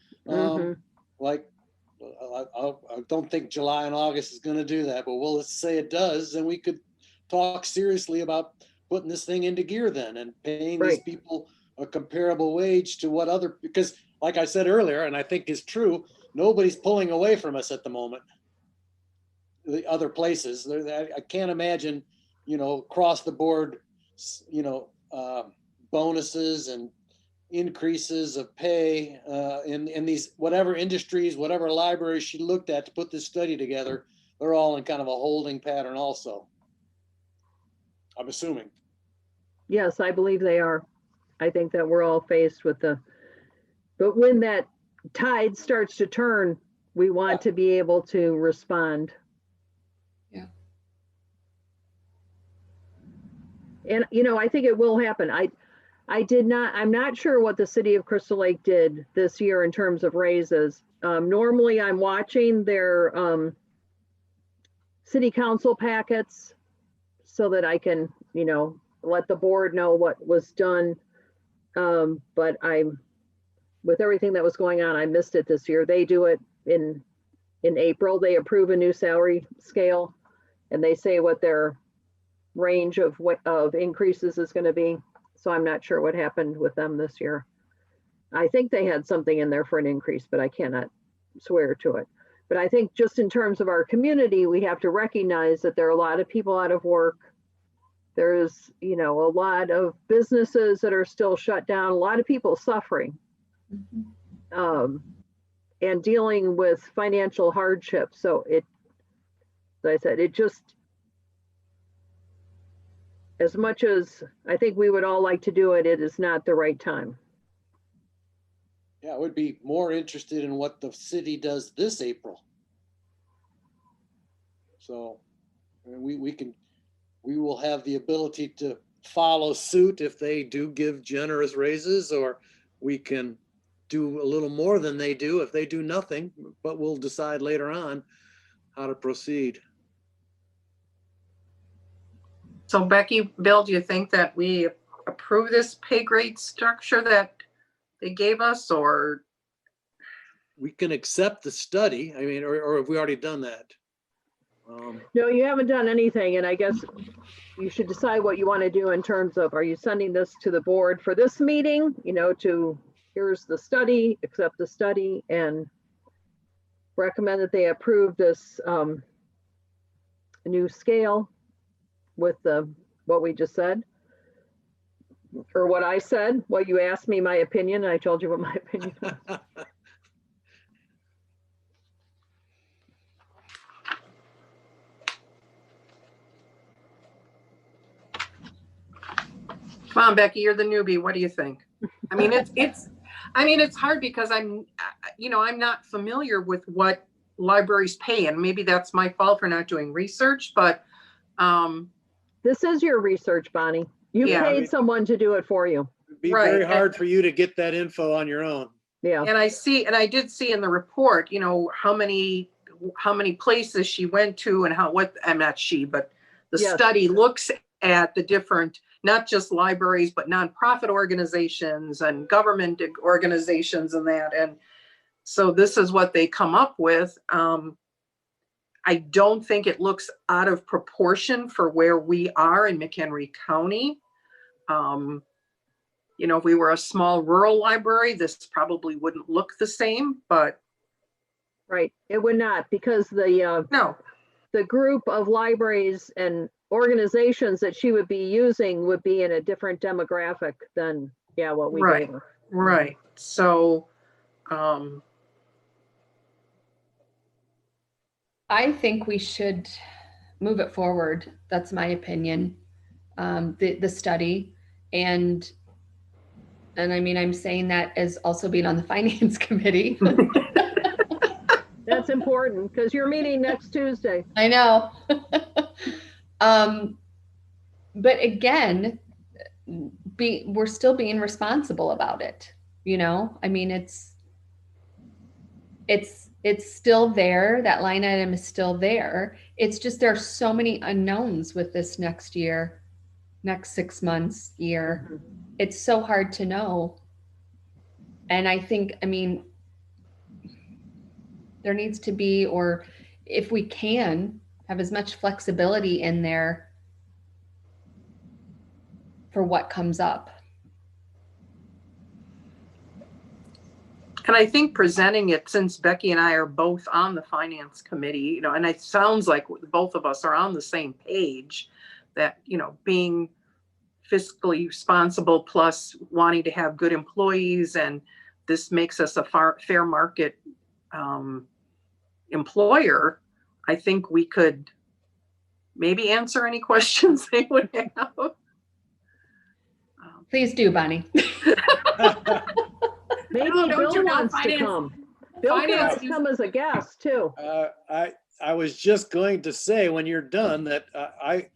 Like, I don't think July and August is going to do that, but let's say it does, and we could talk seriously about putting this thing into gear then and paying these people a comparable wage to what other, because like I said earlier, and I think is true, nobody's pulling away from us at the moment. The other places, I can't imagine, you know, across the board, you know, bonuses and increases of pay in these whatever industries, whatever libraries she looked at to put this study together. They're all in kind of a holding pattern also, I'm assuming. Yes, I believe they are. I think that we're all faced with but when that tide starts to turn, we want to be able to respond. Yeah. And, you know, I think it will happen. I'm not sure what the city of Crystal Lake did this year in terms of raises. Normally I'm watching their city council packets so that I can, you know, let the board know what was done. But with everything that was going on, I missed it this year. They do it in April. They approve a new salary scale and they say what their range of increases is going to be. So I'm not sure what happened with them this year. I think they had something in there for an increase, but I cannot swear to it. But I think just in terms of our community, we have to recognize that there are a lot of people out of work. There's, you know, a lot of businesses that are still shut down, a lot of people suffering and dealing with financial hardship. So as I said, it just, as much as I think we would all like to do it, it is not the right time. Yeah, I would be more interested in what the city does this April. So we will have the ability to follow suit if they do give generous raises, or we can do a little more than they do if they do nothing, but we'll decide later on how to proceed. So Becky, Bill, do you think that we approve this pay grade structure that they gave us, or? We can accept the study. I mean, or have we already done that? No, you haven't done anything, and I guess you should decide what you want to do in terms of, are you sending this to the board for this meeting, you know, to here's the study, accept the study, and recommend that they approve this new scale with what we just said, or what I said, what you asked me, my opinion, and I told you what my opinion was. Come on, Becky, you're the newbie. What do you think? I mean, it's hard because I'm not familiar with what libraries pay, and maybe that's my fault for not doing research, but this is your research, Bonnie. You paid someone to do it for you. It'd be very hard for you to get that info on your own. Yeah. And I did see in the report, you know, how many places she went to and I'm not she, but the study looks at the different, not just libraries, but nonprofit organizations and government organizations and that. And so this is what they come up with. I don't think it looks out of proportion for where we are in McHenry County. You know, if we were a small rural library, this probably wouldn't look the same, but. Right, it would not, because the group of libraries and organizations that she would be using would be in a different demographic than what we gave her. Right. So I think we should move it forward. That's my opinion. The study, and I mean, I'm saying that as also being on the finance committee. That's important because you're meeting next Tuesday. I know. But again, we're still being responsible about it. You know, I mean, it's still there. That line item is still there. It's just, there are so many unknowns with this next year, next 6 months, year. Mm-hmm. It's so hard to know. And I think, I mean, there needs to be, or if we can, have as much flexibility in there for what comes up. And I think presenting it, since Becky and I are both on the finance committee, you know, and it sounds like both of us are on the same page, that, you know, being fiscally responsible plus wanting to have good employees, and this makes us a fair market employer. I think we could maybe answer any questions they would have. Please do, Bonnie. Maybe Bill wants to come. Bill wants to come as a guest too. I was just going to say, when you're done, that I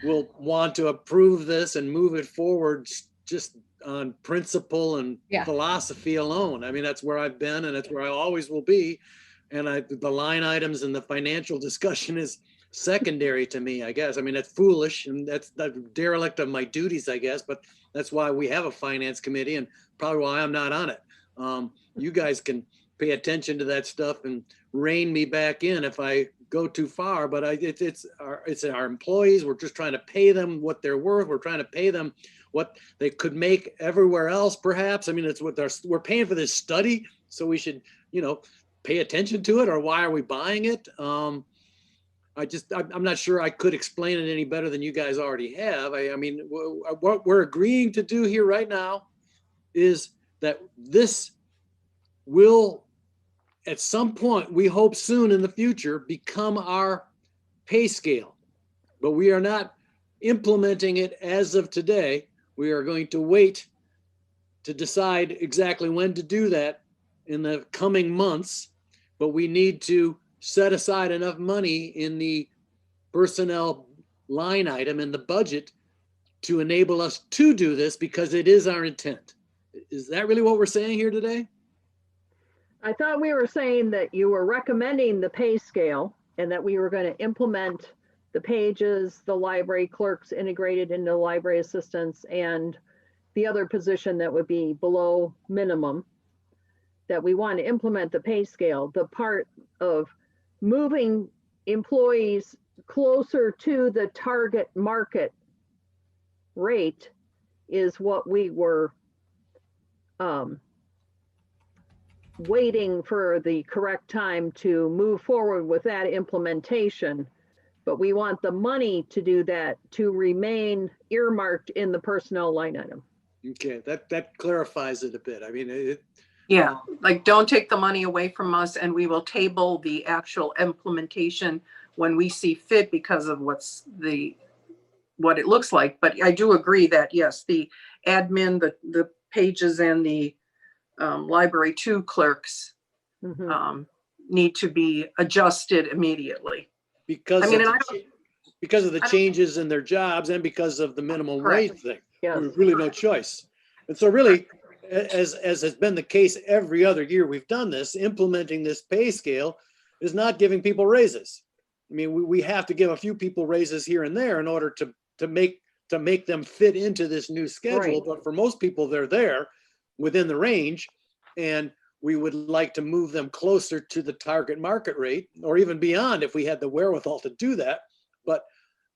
will want to approve this and move it forward just on principle and philosophy alone. I mean, that's where I've been and that's where I always will be. And the line items and the financial discussion is secondary to me, I guess. I mean, that's foolish and that's the derelict of my duties, I guess, but that's why we have a finance committee and probably why I'm not on it. You guys can pay attention to that stuff and rein me back in if I go too far, but it's our employees. We're just trying to pay them what they're worth. We're trying to pay them what they could make everywhere else, perhaps. I mean, it's what we're paying for this study, so we should, you know, pay attention to it, or why are we buying it? I'm not sure I could explain it any better than you guys already have. I mean, what we're agreeing to do here right now is that this will, at some point, we hope soon in the future, become our pay scale. But we are not implementing it as of today. We are going to wait to decide exactly when to do that in the coming months, but we need to set aside enough money in the personnel line item in the budget to enable us to do this because it is our intent. Is that really what we're saying here today? I thought we were saying that you were recommending the pay scale and that we were going to implement the pages, the library clerks integrated into library assistants, and the other position that would be below minimum, that we want to implement the pay scale. The part of moving employees closer to the target market rate is what we were waiting for the correct time to move forward with that implementation. But we want the money to do that to remain earmarked in the personnel line item. Okay, that clarifies it a bit. I mean, Yeah, like don't take the money away from us and we will table the actual implementation when we see fit because of what it looks like. But I do agree that yes, the admin, the pages and the library 2 clerks need to be adjusted immediately. because I mean, of and because of the changes in their jobs and because of the minimum Correct. wage thing. Yes. There's really no choice. And so really, as has been the case every other year we've done this, implementing this pay scale is not giving people raises. I mean, we have to give a few people raises here and there in order to make them fit into this new schedule. Right. But for most people, they're there within the range, and we would like to move them closer to the target market rate or even beyond if we had the wherewithal to do that. But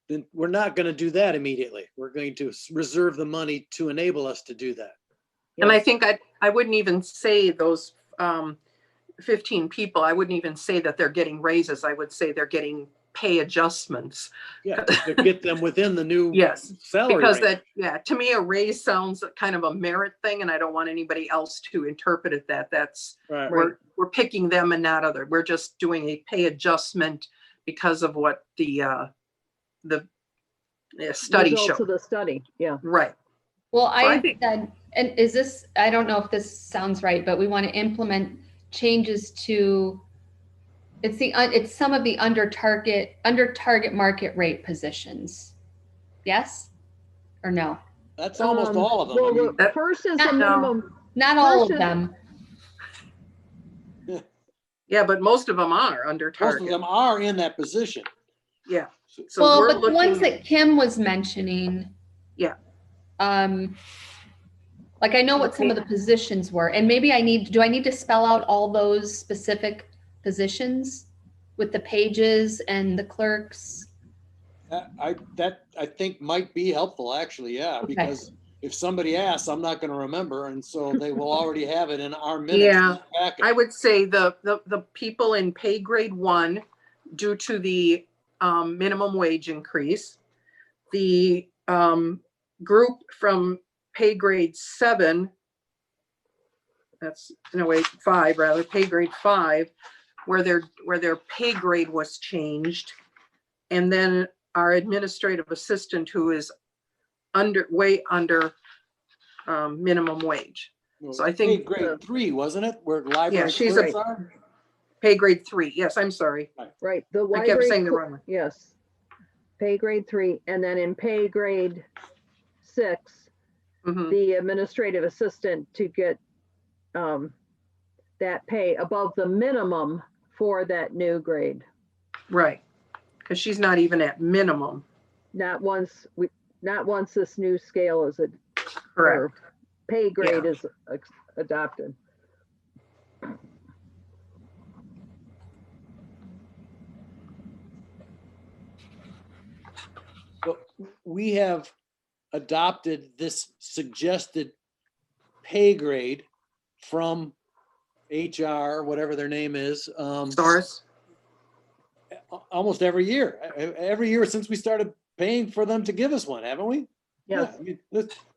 then we're not going to do that immediately. We're going to reserve the money to enable us to do that. And I think I wouldn't even say those 15 people, I wouldn't even say that they're getting raises. I would say they're getting pay adjustments. Yeah, to get them within the new Yes, salary because range. to me, a raise sounds kind of a merit thing, and I don't want anybody else to interpret it that that's Right. we're picking them and not other. We're just doing a pay adjustment because of what the study Results showed. of the study, yeah. Right. Well, I I think- said, and is this, I don't know if this sounds right, but we want to implement changes to, it's some of the under target market rate positions. Yes or no? That's almost all of them. I Well, mean, the first is the No. minimum. Not all of Person- them. Yeah, but most of them are under most of target. them are in that position. Yeah. So Well, we're but the ones looking- that Kim was mentioning. Yeah. Like I know what some of the positions were, and maybe do I need to spell out all those specific positions with the pages and the clerks? I think might be helpful, actually, yeah, Okay. because if somebody asks, I'm not going to remember, and so they will already have it in our minutes. Yeah, packet. I would say the people in pay grade 1, due to the minimum wage increase, the group from pay grade 7, that's in a way 5 rather, pay grade 5, where their pay grade was changed, and then our administrative assistant who is way under minimum wage. So I think grade 3, wasn't it? Where library Yeah, she's clerks are? pay grade 3. Yes, I'm sorry. Right, the I kept library. saying the wrong one. Yes. Pay grade 3, and then in pay grade 6, Mhm. the administrative assistant to get that pay above the minimum for that new grade. Right, because she's not even at minimum. Not once this new scale is Correct. or pay grade is adopted. But we have adopted this suggested pay grade from HR, whatever their name is, Doris? almost every year. Every year since we started paying for them to give us one, haven't we? Yes. Yeah, I mean,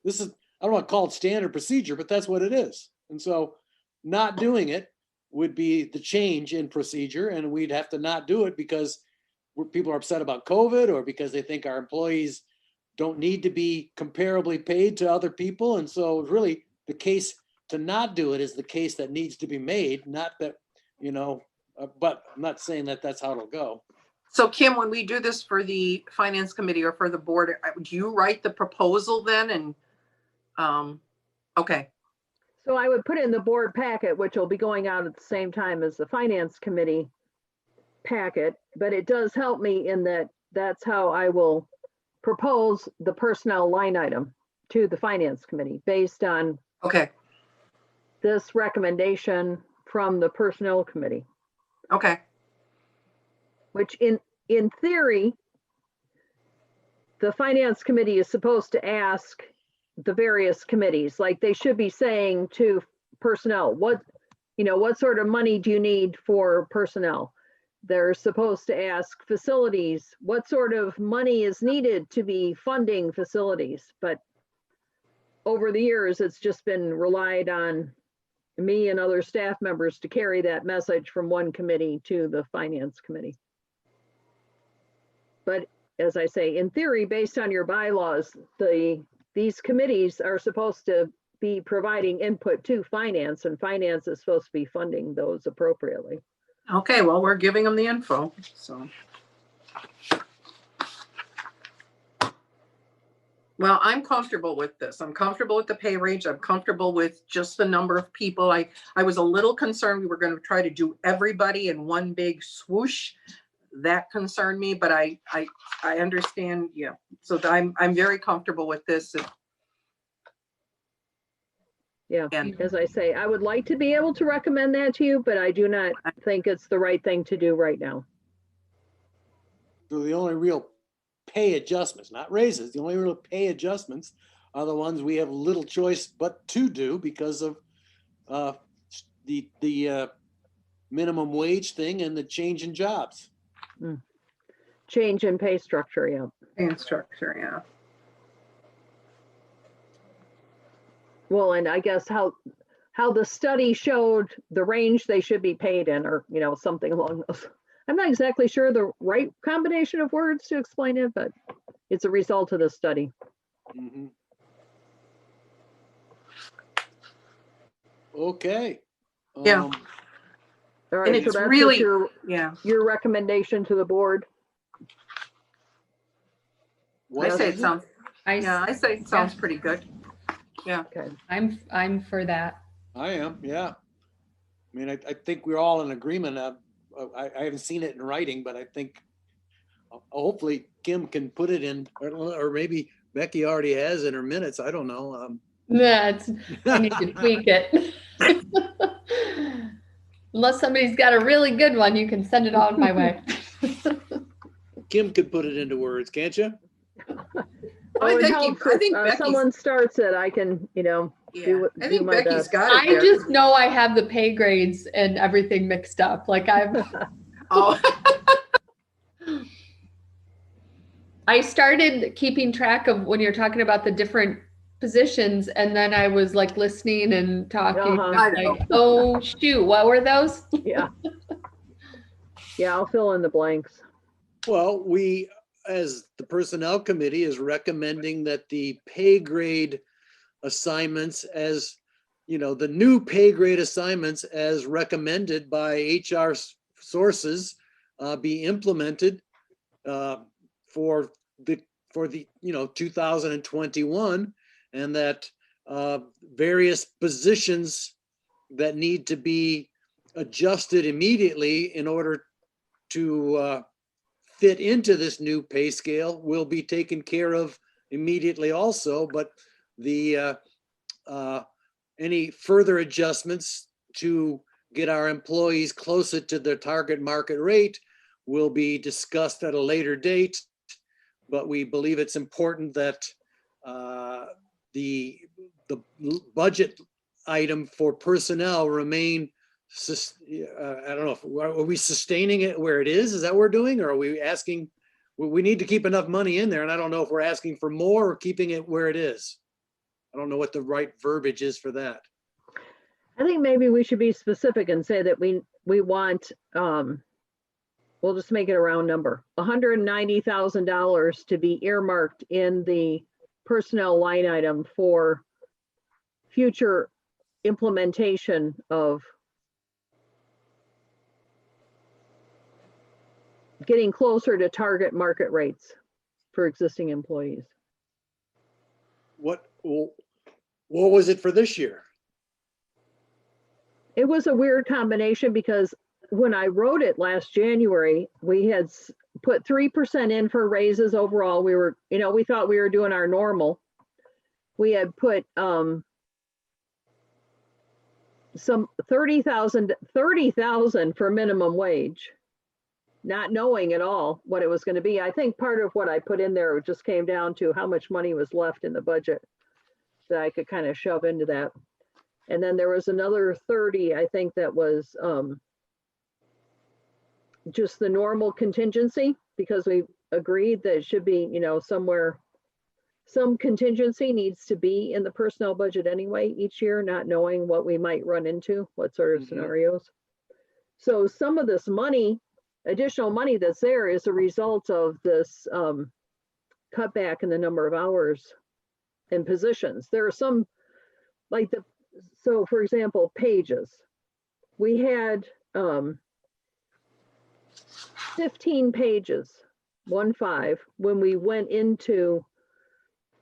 this is, I don't want to call it standard procedure, but that's what it is. And so not doing it would be the change in procedure, and we'd have to not do it because people are upset about COVID or because they think our employees don't need to be comparably paid to other people. And so really the case to not do it is the case that needs to be made, not that, you know, but I'm not saying that that's how it'll go. So Kim, when we do this for the finance committee or for the board, do you write the proposal then? And, okay, So I would put it in the board packet, which will be going out at the same time as the finance committee packet, but it does help me in that that's how I will propose the personnel line item to the finance committee based on okay, this recommendation from the personnel committee, okay. which in theory, the finance committee is supposed to ask the various committees, like they should be saying to personnel, what sort of money do you need for personnel? They're supposed to ask facilities, what sort of money is needed to be funding facilities? But over the years, it's just been relied on me and other staff members to carry that message from one committee to the finance committee. But as I say, in theory, based on your bylaws, these committees are supposed to be providing input to finance, and finance is supposed to be funding those appropriately. Okay, well, we're giving them the info, so. Well, I'm comfortable with this. I'm comfortable with the pay range. I'm comfortable with just the number of people. I was a little concerned we were going to try to do everybody in one big swoosh. That concerned me, but I understand, yeah. So I'm very comfortable with this. Yeah, And as I say, I would like to be able to recommend that to you, but I do not think it's the right thing to do right now. So the only real pay adjustments, not raises, the only real pay adjustments are the ones we have little choice but to do because of the minimum wage thing and the change in jobs. Change in pay structure, yeah. pay structure, yeah. Well, and I guess how the study showed the range they should be paid in, or, something along those. I'm not exactly sure the right combination of words to explain it, but it's a result of the study. Mhm. Okay. Yeah. All And right, so it's that's just really, your yeah, recommendation to the board. What I say is it sounds, I, yeah, I say it sounds pretty good. Yeah, Okay. I'm for that. I am, yeah. I mean, I think we're all in agreement. I haven't seen it in writing, but I think hopefully Kim can put it in, or maybe Becky already has in her minutes. I don't know. That's, I need to tweak it. Unless somebody's got a really good one, you can send it on my way. Kim could put it into words, can't you? I think If someone starts it, I can, yeah, do I think my Becky's best. got it I there. just know I have the pay grades and everything mixed up. Like Oh, I started keeping track of when you're talking about the different positions, and then I was like listening and talking. Uh-huh. I Like, know. oh shoot, what were those? Yeah. Yeah, I'll fill in the blanks. Well, we, as the Personnel Committee, is recommending that the pay grade assignments as, the new pay grade assignments as recommended by HR sources be implemented for the 2021, and that various positions that need to be adjusted immediately in order to fit into this new pay scale will be taken care of immediately also, but the any further adjustments to get our employees closer to their target market rate will be discussed at a later date. But we believe it's important that the budget item for personnel remain. I don't know, are we sustaining it where it is? Is that what we're doing? Or are we asking, we need to keep enough money in there, and I don't know if we're asking for more or keeping it where it is. I don't know what the right verbiage is for that. I think maybe we should be specific and say that we want, we'll just make it a round number, $190,000 to be earmarked in the personnel line item for future implementation of getting closer to target market rates for existing employees. What was it for this year? It was a weird combination because when I wrote it last January, we had put 3% in for raises overall. We were, we thought we were doing our normal. We had put some 30,000 for minimum wage, not knowing at all what it was going to be. I think part of what I put in there just came down to how much money was left in the budget that I could kind of shove into that. And then there was another 30, I think that was just the normal contingency, because we agreed that it should be, somewhere, some contingency needs to be in the personnel budget anyway each year, not knowing what we might run into, what sort of scenarios. So some of this money, additional money that's there, is a result of this cutback in the number of hours and positions. There are some, like so for example, pages. We had 15 pages, 15, when we went into,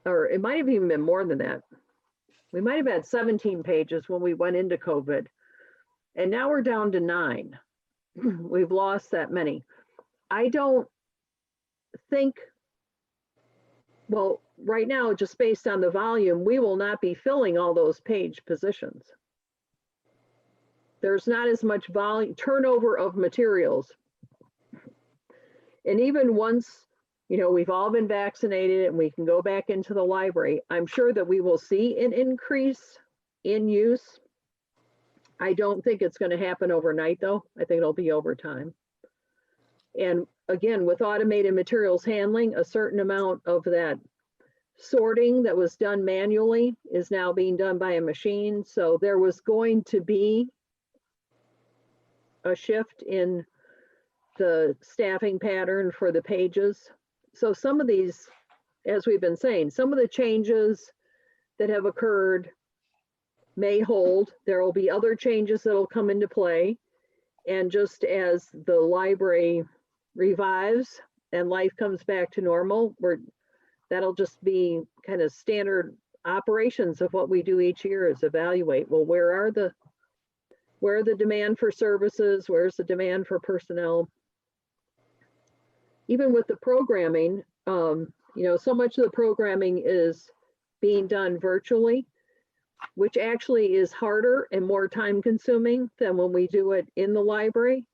or it might have even been more than that. We might have had 17 pages when we went into COVID. And now we're down to 9. We've lost that many. I don't think, well, right now, just based on the volume, we will not be filling all those page positions. There's not as much volume, turnover of materials. And even once, we've all been vaccinated and we can go back into the library, I'm sure that we will see an increase in use. I don't think it's going to happen overnight, though. I think it'll be over time. And again, with automated materials handling, a certain amount of that sorting that was done manually is now being done by a machine. So there was going to be a shift in the staffing pattern for the pages. So some of these, as we've been saying, some of the changes that have occurred may hold. There will be other changes that will come into play. And just as the library revives and life comes back to normal, that'll just be kind of standard operations of what we do each year, is evaluate, well, where are the demand for services? Where's the demand for personnel? Even with the programming, so much of the programming is being done virtually, which actually is harder and more time consuming than when we do it in the library.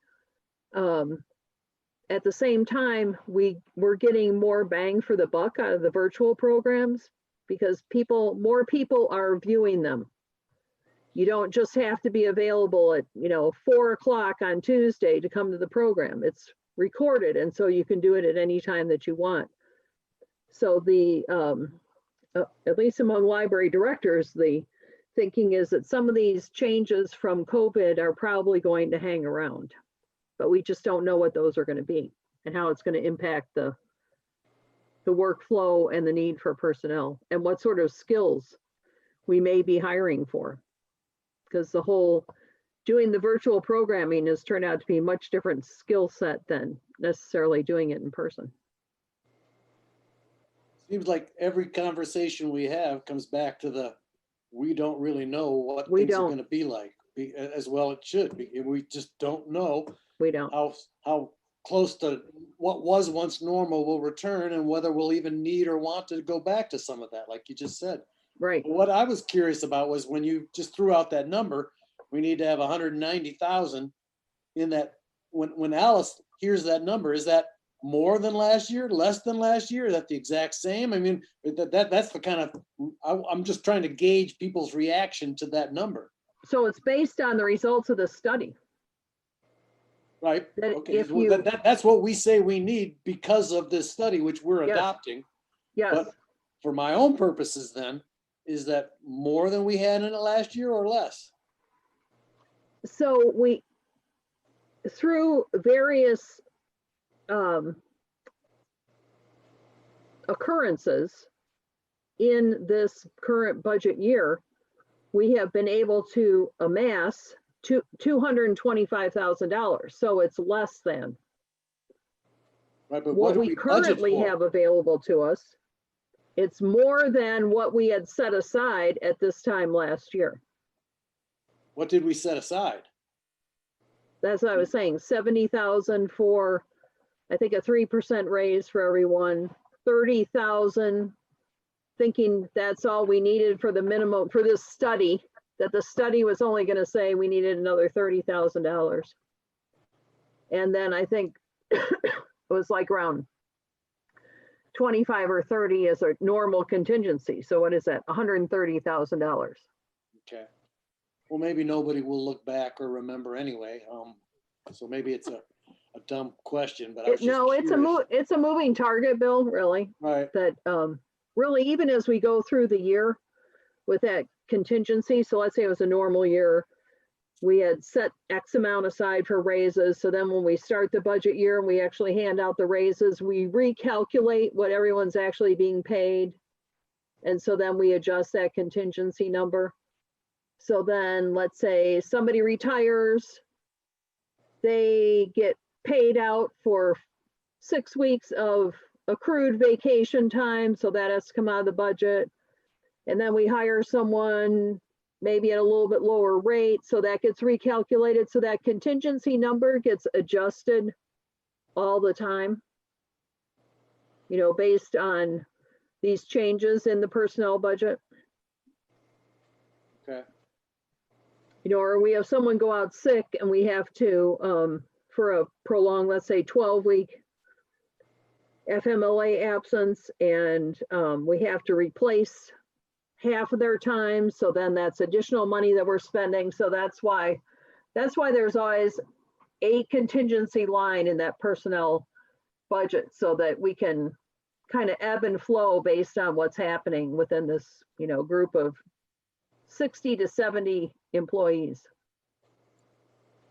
At the same time, we're getting more bang for the buck out of the virtual programs because more people are viewing them. You don't just have to be available at 4 o'clock on Tuesday to come to the program. It's recorded, and so you can do it at any time that you want. So at least among library directors, the thinking is that some of these changes from COVID are probably going to hang around, but we just don't know what those are going to be and how it's going to impact the workflow and the need for personnel and what sort of skills we may be hiring for. Because the whole doing the virtual programming has turned out to be a much different skill set than necessarily doing it in person. Seems like every conversation we have comes back to we don't really know what things are going to be like. As well it should be. We just don't know. We don't. How close to what was once normal will return, and whether we'll even need or want to go back to some of that, like you just said. Right. But what I was curious about was when you just threw out that number, we need to have 190,000 in that. When Alice hears that number, is that more than last year, less than last year? Is that the exact same? I mean, that's the kind of, I'm just trying to gauge people's reaction to that number. So it's based on the results of the study. Right. That okay. if That's what we say we need because of this study, which we're adopting. Yes. But for my own purposes, then, is that more than we had in it last year or less? So through various occurrences in this current budget year, we have been able to amass $225,000. So it's less than Right, but what do we budget currently for? have available to us. It's more than what we had set aside at this time last year. What did we set aside? That's what I was saying, 70,000 for, I think, a 3% raise for everyone, 30,000, thinking that's all we needed for the minimum, for this study, that the study was only gonna say we needed another $30,000. And then I think it was like around 25 or 30 as a normal contingency. So what is that? $130,000. Okay. Well, maybe nobody will look back or remember anyway. So maybe it's a dumb question, but I was just No, curious. it's a moving target, Bill, really. Right, That really, even as we go through the year with that contingency, so let's say it was a normal year, we had set X amount aside for raises. So then when we start the budget year and we actually hand out the raises, we recalculate what everyone's actually being paid. And so then we adjust that contingency number. So then let's say somebody retires, they get paid out for 6 weeks of accrued vacation time. So that has to come out of the budget. And then we hire someone maybe at a little bit lower rate. So that gets recalculated. So that contingency number gets adjusted all the time, you know, based on these changes in the personnel budget. okay. You know, or we have someone go out sick and we have to, for a prolonged, let's say 12-week FMLA absence, and we have to replace half of their time. So then that's additional money that we're spending. So that's why there's always a contingency line in that personnel budget, so that we can kind of ebb and flow based on what's happening within this, you know, group of 60 to 70 employees.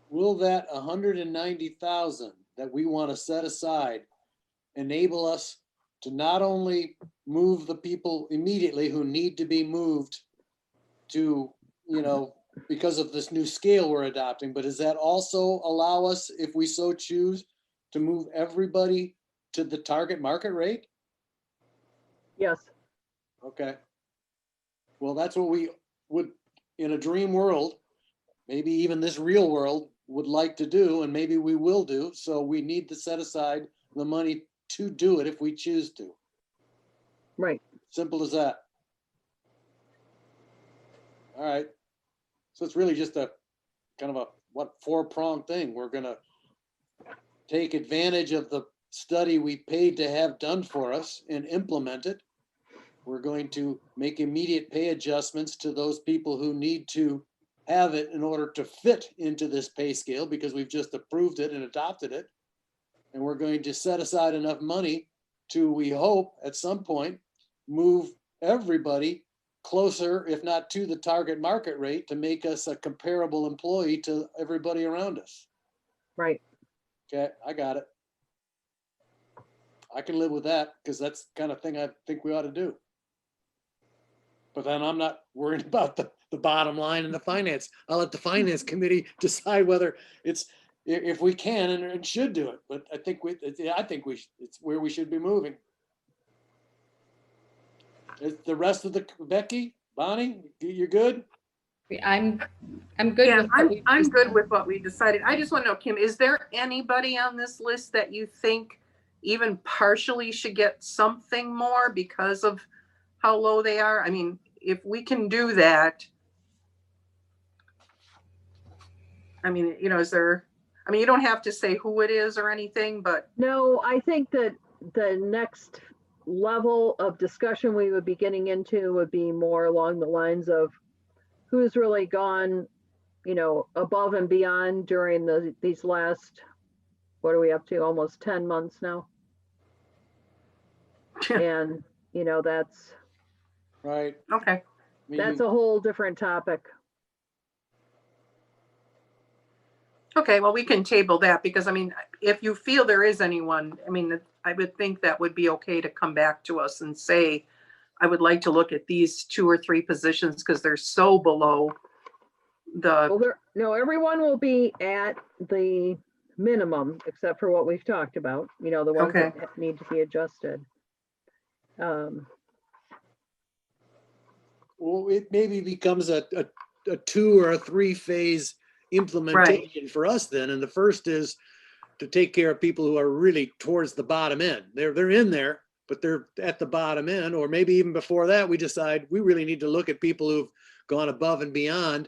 Will that 190,000 that we want to set aside enable us to not only move the people immediately who need to be moved to, you know, because of this new scale we're adopting, but does that also allow us, if we so choose, to move everybody to the target market rate? Yes. Okay. Well, that's what we would, in a dream world, maybe even this real world, would like to do, and maybe we will do. So we need to set aside the money to do it if we choose to. Right. Simple as that. All right. So it's really just a kind of a four-pronged thing. We're gonna take advantage of the study we paid to have done for us and implement it. We're going to make immediate pay adjustments to those people who need to have it in order to fit into this pay scale, because we've just approved it and adopted it. And we're going to set aside enough money to, we hope, at some point, move everybody closer, if not to the target market rate, to make us a comparable employee to everybody around us. Right. Okay, I got it. I can live with that, because that's the kind of thing I think we ought to do. But then I'm not worried about the bottom line and the finance. I'll let the finance committee decide whether if we can and should do it. But I think it's where we should be moving. Is the rest of the Becky, Bonnie, you're good? I'm good. Yeah, with what we've I'm good decided. with what we decided. I just want to know, Kim, is there anybody on this list that you think even partially should get something more because of how low they are? I mean, if we can do that, I mean, you know, is there, I mean, you don't have to say who it is or anything, but No, I think that the next level of discussion we would be getting into would be more along the lines of who's really gone, you know, above and beyond during these last, what are we up to, almost 10 months now? And, you know, that's Right. okay. a whole different topic. Okay, well, we can table that, because I mean, if you feel there is anyone, I mean, I would think that would be okay to come back to us and say I would like to look at these 2 or 3 positions because they're so below the, Well, no, everyone will be at the minimum, except for what we've talked about, you know, the ones Okay. that need to be adjusted. Well, it maybe becomes a 2 or a 3 phase implementation for us then. And the first is to take care of people who are really towards the bottom end. They're in there, but they're at the bottom end. Or maybe even before that, we decide we really need to look at people who've gone above and beyond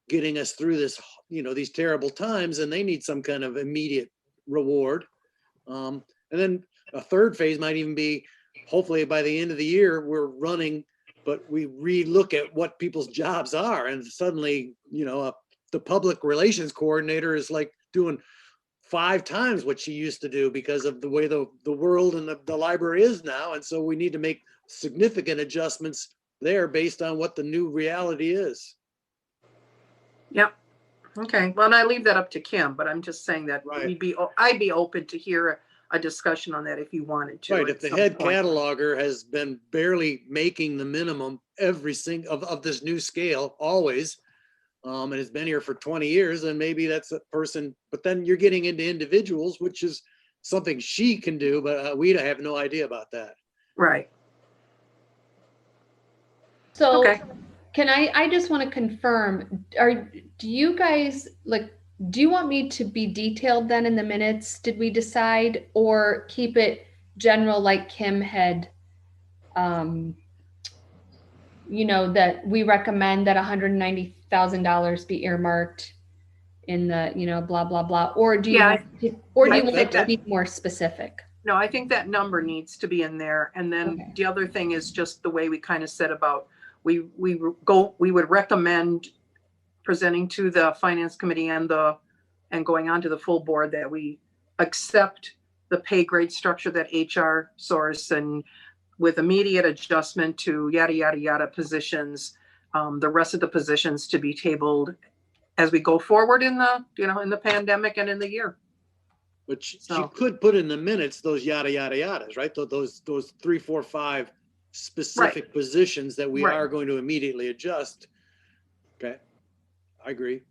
getting us through this, you know, these terrible times, and they need some kind of immediate reward. And then a third phase might even be, hopefully by the end of the year, we're running, but we re-look at what people's jobs are, and suddenly, you know, the public relations coordinator is like doing 5 times what she used to do because of the way the world and the library is now. And so we need to make significant adjustments there based on what the new reality is. yep. Okay, well, and I leave that up to Kim, but I'm just saying that Right. I'd be open to hear a discussion on that if you wanted to. Right, at if the some head point. cataloger has been barely making the minimum every single of this new scale always, and has been here for 20 years, then maybe that's a person, but then you're getting into individuals, which is something she can do, but we have no idea about that. Right, So okay. can I just want to confirm, do you guys, like, do you want me to be detailed then in the minutes? Did we decide, or keep it general like Kim had, you know, that we recommend that $190,000 be earmarked in the, you know, blah, blah, blah, or do you, Yeah, or do I you want think it to that- be more specific? No, I think that number needs to be in there. And then Okay. the other thing is just the way we kind of said about, we would recommend presenting to the finance committee and going on to the full board that we accept the pay grade structure that HR source, and with immediate adjustment to yada, yada, yada positions, the rest of the positions to be tabled as we go forward in the, you know, in the pandemic and in the year. But she So- could put in the minutes those yada, yada, yadas, right? Those 3, 4, 5 specific positions that we Right. are going to immediately adjust. Okay, I agree.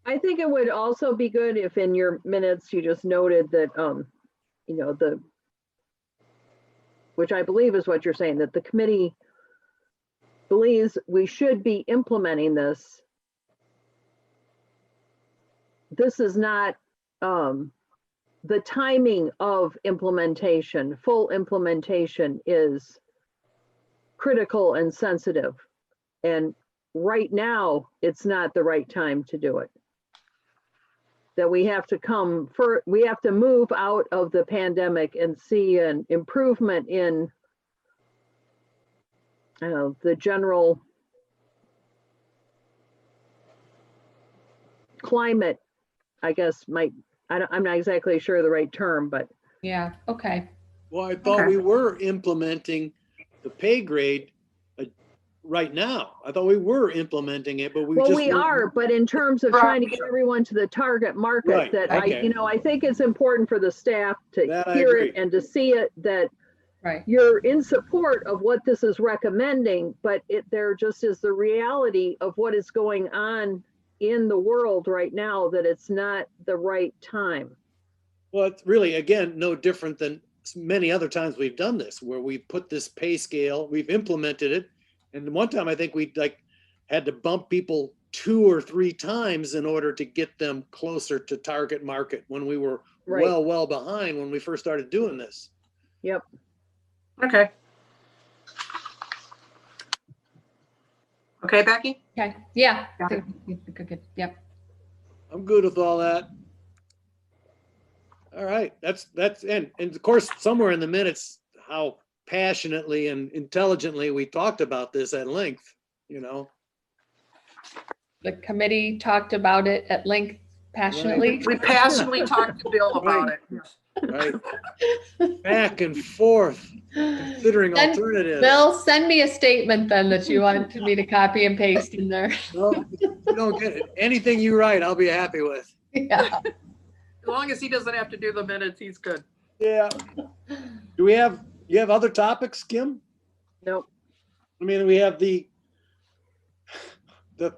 I think it would also be good if in your minutes you just noted that, you know, which I believe is what you're saying, that the committee believes we should be implementing this. This is not, the timing of implementation, full implementation is critical and sensitive. And right now, it's not the right time to do it. That we have to we have to move out of the pandemic and see an improvement in the general climate, I guess I'm not exactly sure of the right term, but Yeah, okay. Well, I thought Okay. we were implementing the pay grade right now. I thought we were implementing it, but we well, just we weren't- are, but in terms of trying to get everyone to the target market, Right, that okay. I think it's important for the staff to That I hear it agree. and to see it, that Right. you're in support of what this is recommending, but there just is the reality of what is going on in the world right now, that it's not the right time. Well, it's really, again, no different than many other times we've done this, where we put this pay scale, we've implemented it. And one time I think we had to bump people 2 or 3 times in order to get them closer to target market when we were Right. well behind when we first started doing this. Yep. Okay. Okay, Becky? Okay, yeah. Got it. Good, yep. I'm good with all that. All right, that's and of course, somewhere in the minutes, how passionately and intelligently we talked about this at length, you know. The committee talked about it at length passionately. We passionately talked to Bill about it. Right? Back and forth, considering Then, alternatives. Bill, send me a statement then that you want me to copy and paste in there. No, you don't get it. Anything you write, I'll be happy with. Yeah. As long as he doesn't have to do the minutes, he's good. Yeah. You have other topics, Kim? Nope. I mean, we have the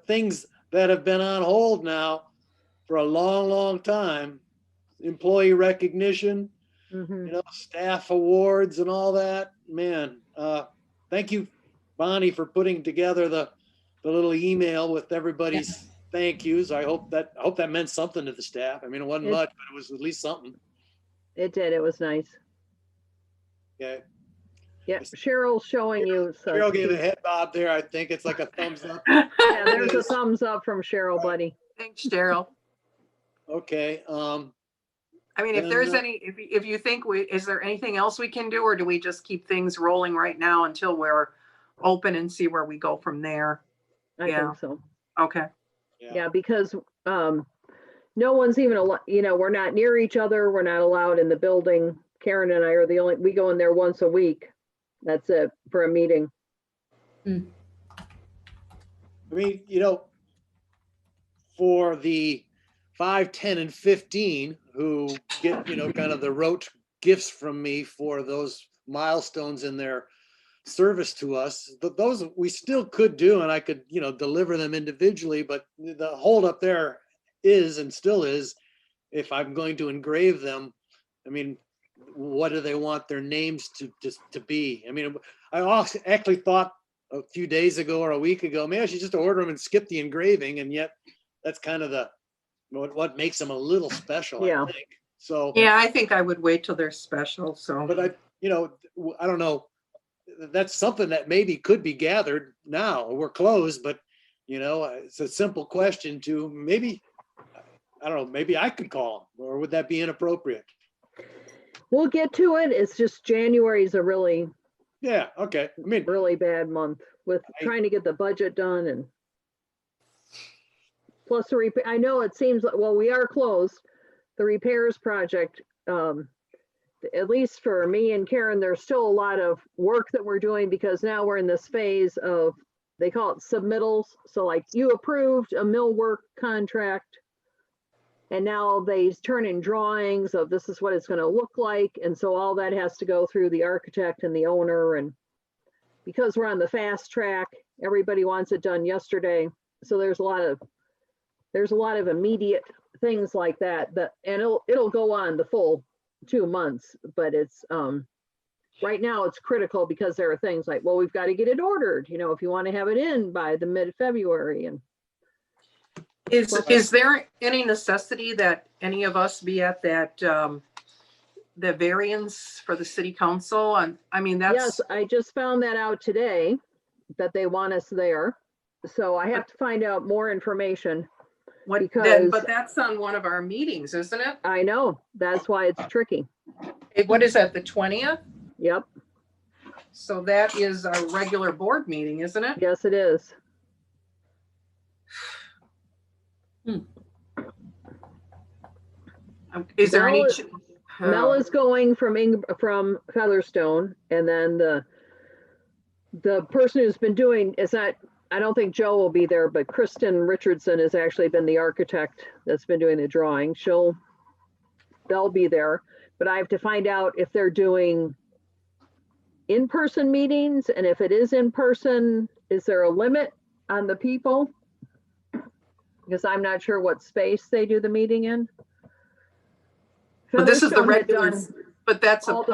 things that have been on hold now for a long, long time. Employee recognition, Mhm. staff awards and all that. Man, thank you, Bonnie, for putting together the little email with everybody's thank yous. I hope that meant something to the staff. I mean, it wasn't It- much, but it was at least something. It did. It was nice. Okay. Yeah, Cheryl's showing you. So Cheryl gave a head bob there. I think it's like a thumbs up. yeah, there's It a is. thumbs up from Cheryl, buddy. Thanks, Daryl. Okay. I mean, if And, there's any, if you think is there anything else we can do, or do we just keep things rolling right now until we're open and see where we go from there? I Yeah. think so. Okay. Yeah, because no one's even, we're not near each other. We're not allowed in the building. Karen and I are we go in there once a week. That's it for a meeting. I mean, for the 5, 10, and 15 who get, kind of the rote gifts from me for those milestones in their service to us, those we still could do, and I could, deliver them individually, but the holdup there is and still is, if I'm going to engrave them, I mean, what do they want their names to be? I mean, I actually thought a few days ago or a week ago, maybe I should just order them and skip the engraving, and yet that's kind of what makes them a little special, Yeah. I think. So Yeah, I think I would wait till they're special. So, but I don't know. That's something that maybe could be gathered now. We're closed, but it's a simple question to maybe, I don't know, maybe I could call them, or would that be inappropriate? We'll get to it. It's just January is a really, Yeah, okay. I mean, really bad month with trying to get the budget done, and plus the repair. I know it seems like, well, we are closed. The repairs project, at least for me and Karen, there's still a lot of work that we're doing because now we're in this phase of, they call it submittals. So like you approved a millwork contract, and now they turn in drawings of this is what it's going to look like. And so all that has to go through the architect and the owner. And because we're on the fast track, everybody wants it done yesterday. So there's a lot of immediate things like that, and it'll go on the full 2 months, but it's right now it's critical because there are things like, well, we've got to get it ordered, if you want to have it in by the mid-February. And is there any necessity that any of us be at that the variance for the city council? And I mean, that's yes, I just found that out today that they want us there, so I have to find out more information. but that's on one of our meetings, isn't it? I know, that's why it's tricky. What is that, the 20th? Yep. So that is our regular board meeting, isn't it? Yes, it is. Is there any? Mel is going from Featherstone, and then the person who's been doing is not. I don't think Joe will be there, but Kristen Richardson has actually been the architect that's been doing the drawing. They'll be there, but I have to find out if they're doing in-person meetings, and if it is in person, is there a limit on the people? Because I'm not sure what space they do the meeting in. But this is the Featherstone had regular, done but that's all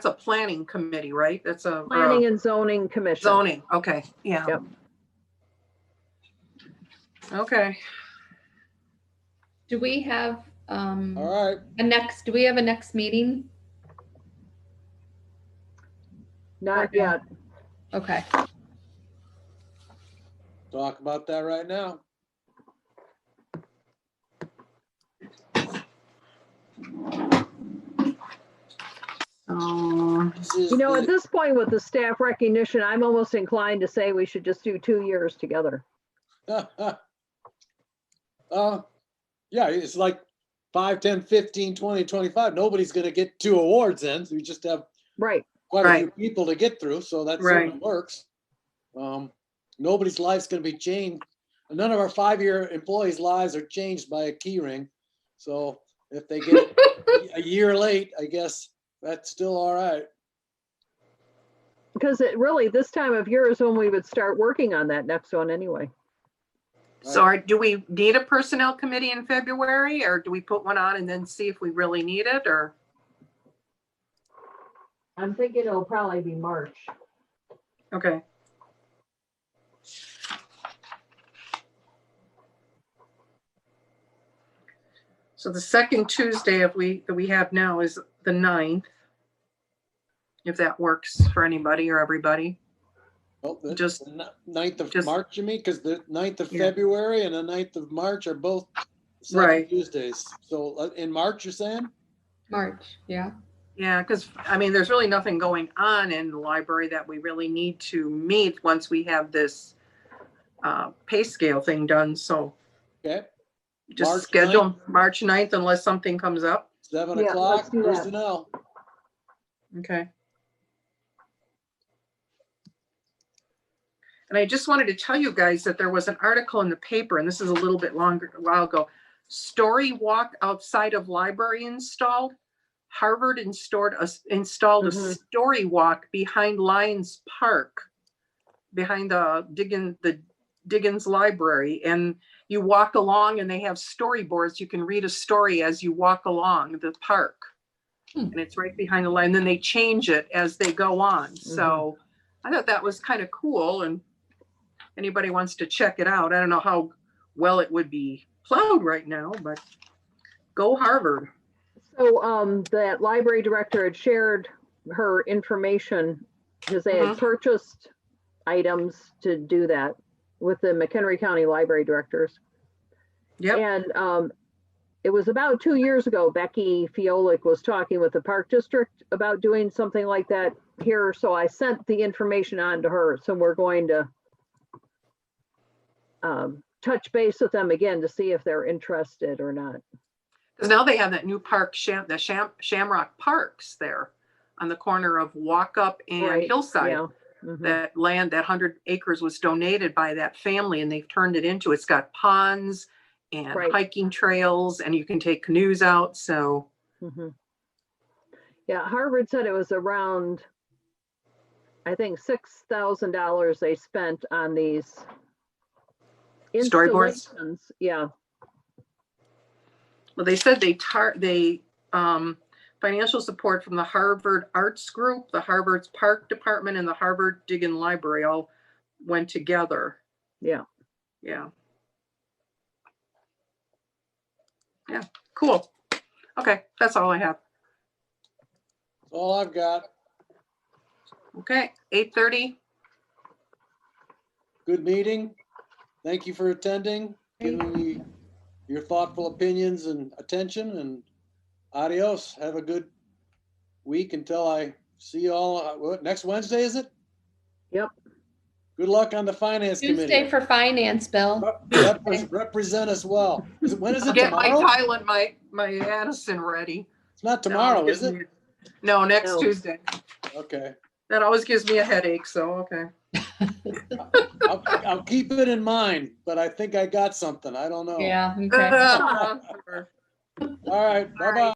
a planning committee, right? That's a Planning and Zoning Commission. zoning. Okay, yeah. Yep. Okay. Do we have all right. do we have a next meeting? Not Okay. yet. Okay. Talk about that right now. This is At this point with the staff recognition, I'm almost inclined to say we should just do 2 years together. yeah, it's like 5, 10, 15, 20, 25. Nobody's going to get 2 awards then. So we just have Right. quite a few people to get through. So that certainly Right. works. Nobody's life's going to be changed. None of our 5-year employees' lives are changed by a key ring. So if they get a year late, I guess that's still all right. because it really, this time of year is when we would start working on that next one anyway. So do we need a personnel committee in February, or do we put one on and then see if we really need it, or? I'm thinking it'll probably be March. Okay. So the second Tuesday that we have now is the 9th. If that works for anybody or everybody. Well, the Just- the 9th of just- March, you mean? Because the 9th of Yeah. February and the 9th of March are both second Right. Tuesdays. So in March, you're saying? March, yeah. Yeah, because I mean, there's really nothing going on in the library that we really need to meet once we have this pay scale thing done. So Okay, just March schedule March 9th unless something comes up. 7 Yeah, o'clock, let's do that. personnel. Okay. And I just wanted to tell you guys that there was an article in the paper, and this is a little bit longer, a while ago. Story walk outside of library installed. Harvard installed a Mhm. story walk behind Lions Park, behind the Diggins Library. And you walk along and they have storyboards. You can read a story as you walk along the park. And it's right behind the line. And then they change it as they go on. So I thought that was kind of cool. And anybody wants to check it out. I don't know how well it would be plowed right now, but go Harvard. So that library director had shared her information because they had purchased items to do that with the McHenry County Library directors. Yep. And it was about 2 years ago, Becky Fiolik was talking with the Park District about doing something like that here. So I sent the information on to her. So we're going to touch base with them again to see if they're interested or not. Because now they have that new park, Shamrock Parks there on the corner of Walk Up and Right, Hillside. Yeah. Mhm. That land, that 100 acres was donated by that family and they've turned it into, it's got ponds and Right. hiking trails and you can take canoes out. So Mhm. Yeah, Harvard said it was around, I think, $6,000 they spent on these Storyboards? installations. Yeah, well, they said they financial support from the Harvard Arts Group, the Harvard's Park Department, and the Harvard Diggin Library all went together. yeah. Yeah. Yeah, cool. Okay, that's all I have. That's all I've got. Okay, 8:30. Good meeting. Thank you for attending, giving me your thoughtful opinions and attention, and adios. Have a good week until I see you all. What, next Wednesday, is it? Yep. Good luck on the finance Tuesday committee. for finance, Bill. Represent us well. When is it, Get my tomorrow? Thailand, my Addison ready. It's not tomorrow, is it? No, next No. Tuesday. Okay. That always gives me a headache, so okay. I'll keep it in mind, but I think I got something. I don't know. Yeah, okay. Sure. All right. Bye-bye.